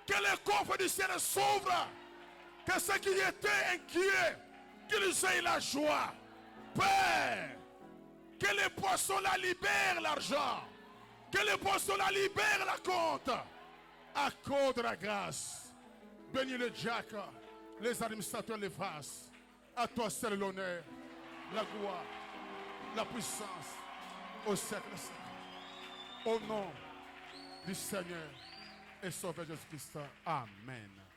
Que les coffres du ciel s'ouvrent. Que ceux qui étaient inquiets, qu'ils aient la joie. Père, que les poissons la libèrent l'argent. Que les poissons la libèrent la compte. Accorde la grâce. Bénis le diacre, les administrateurs, les vases. À toi seul l'honneur, la gloire, la puissance au siècle des siècles. Au nom du Seigneur et Sauveur Jésus-Christ. Amen.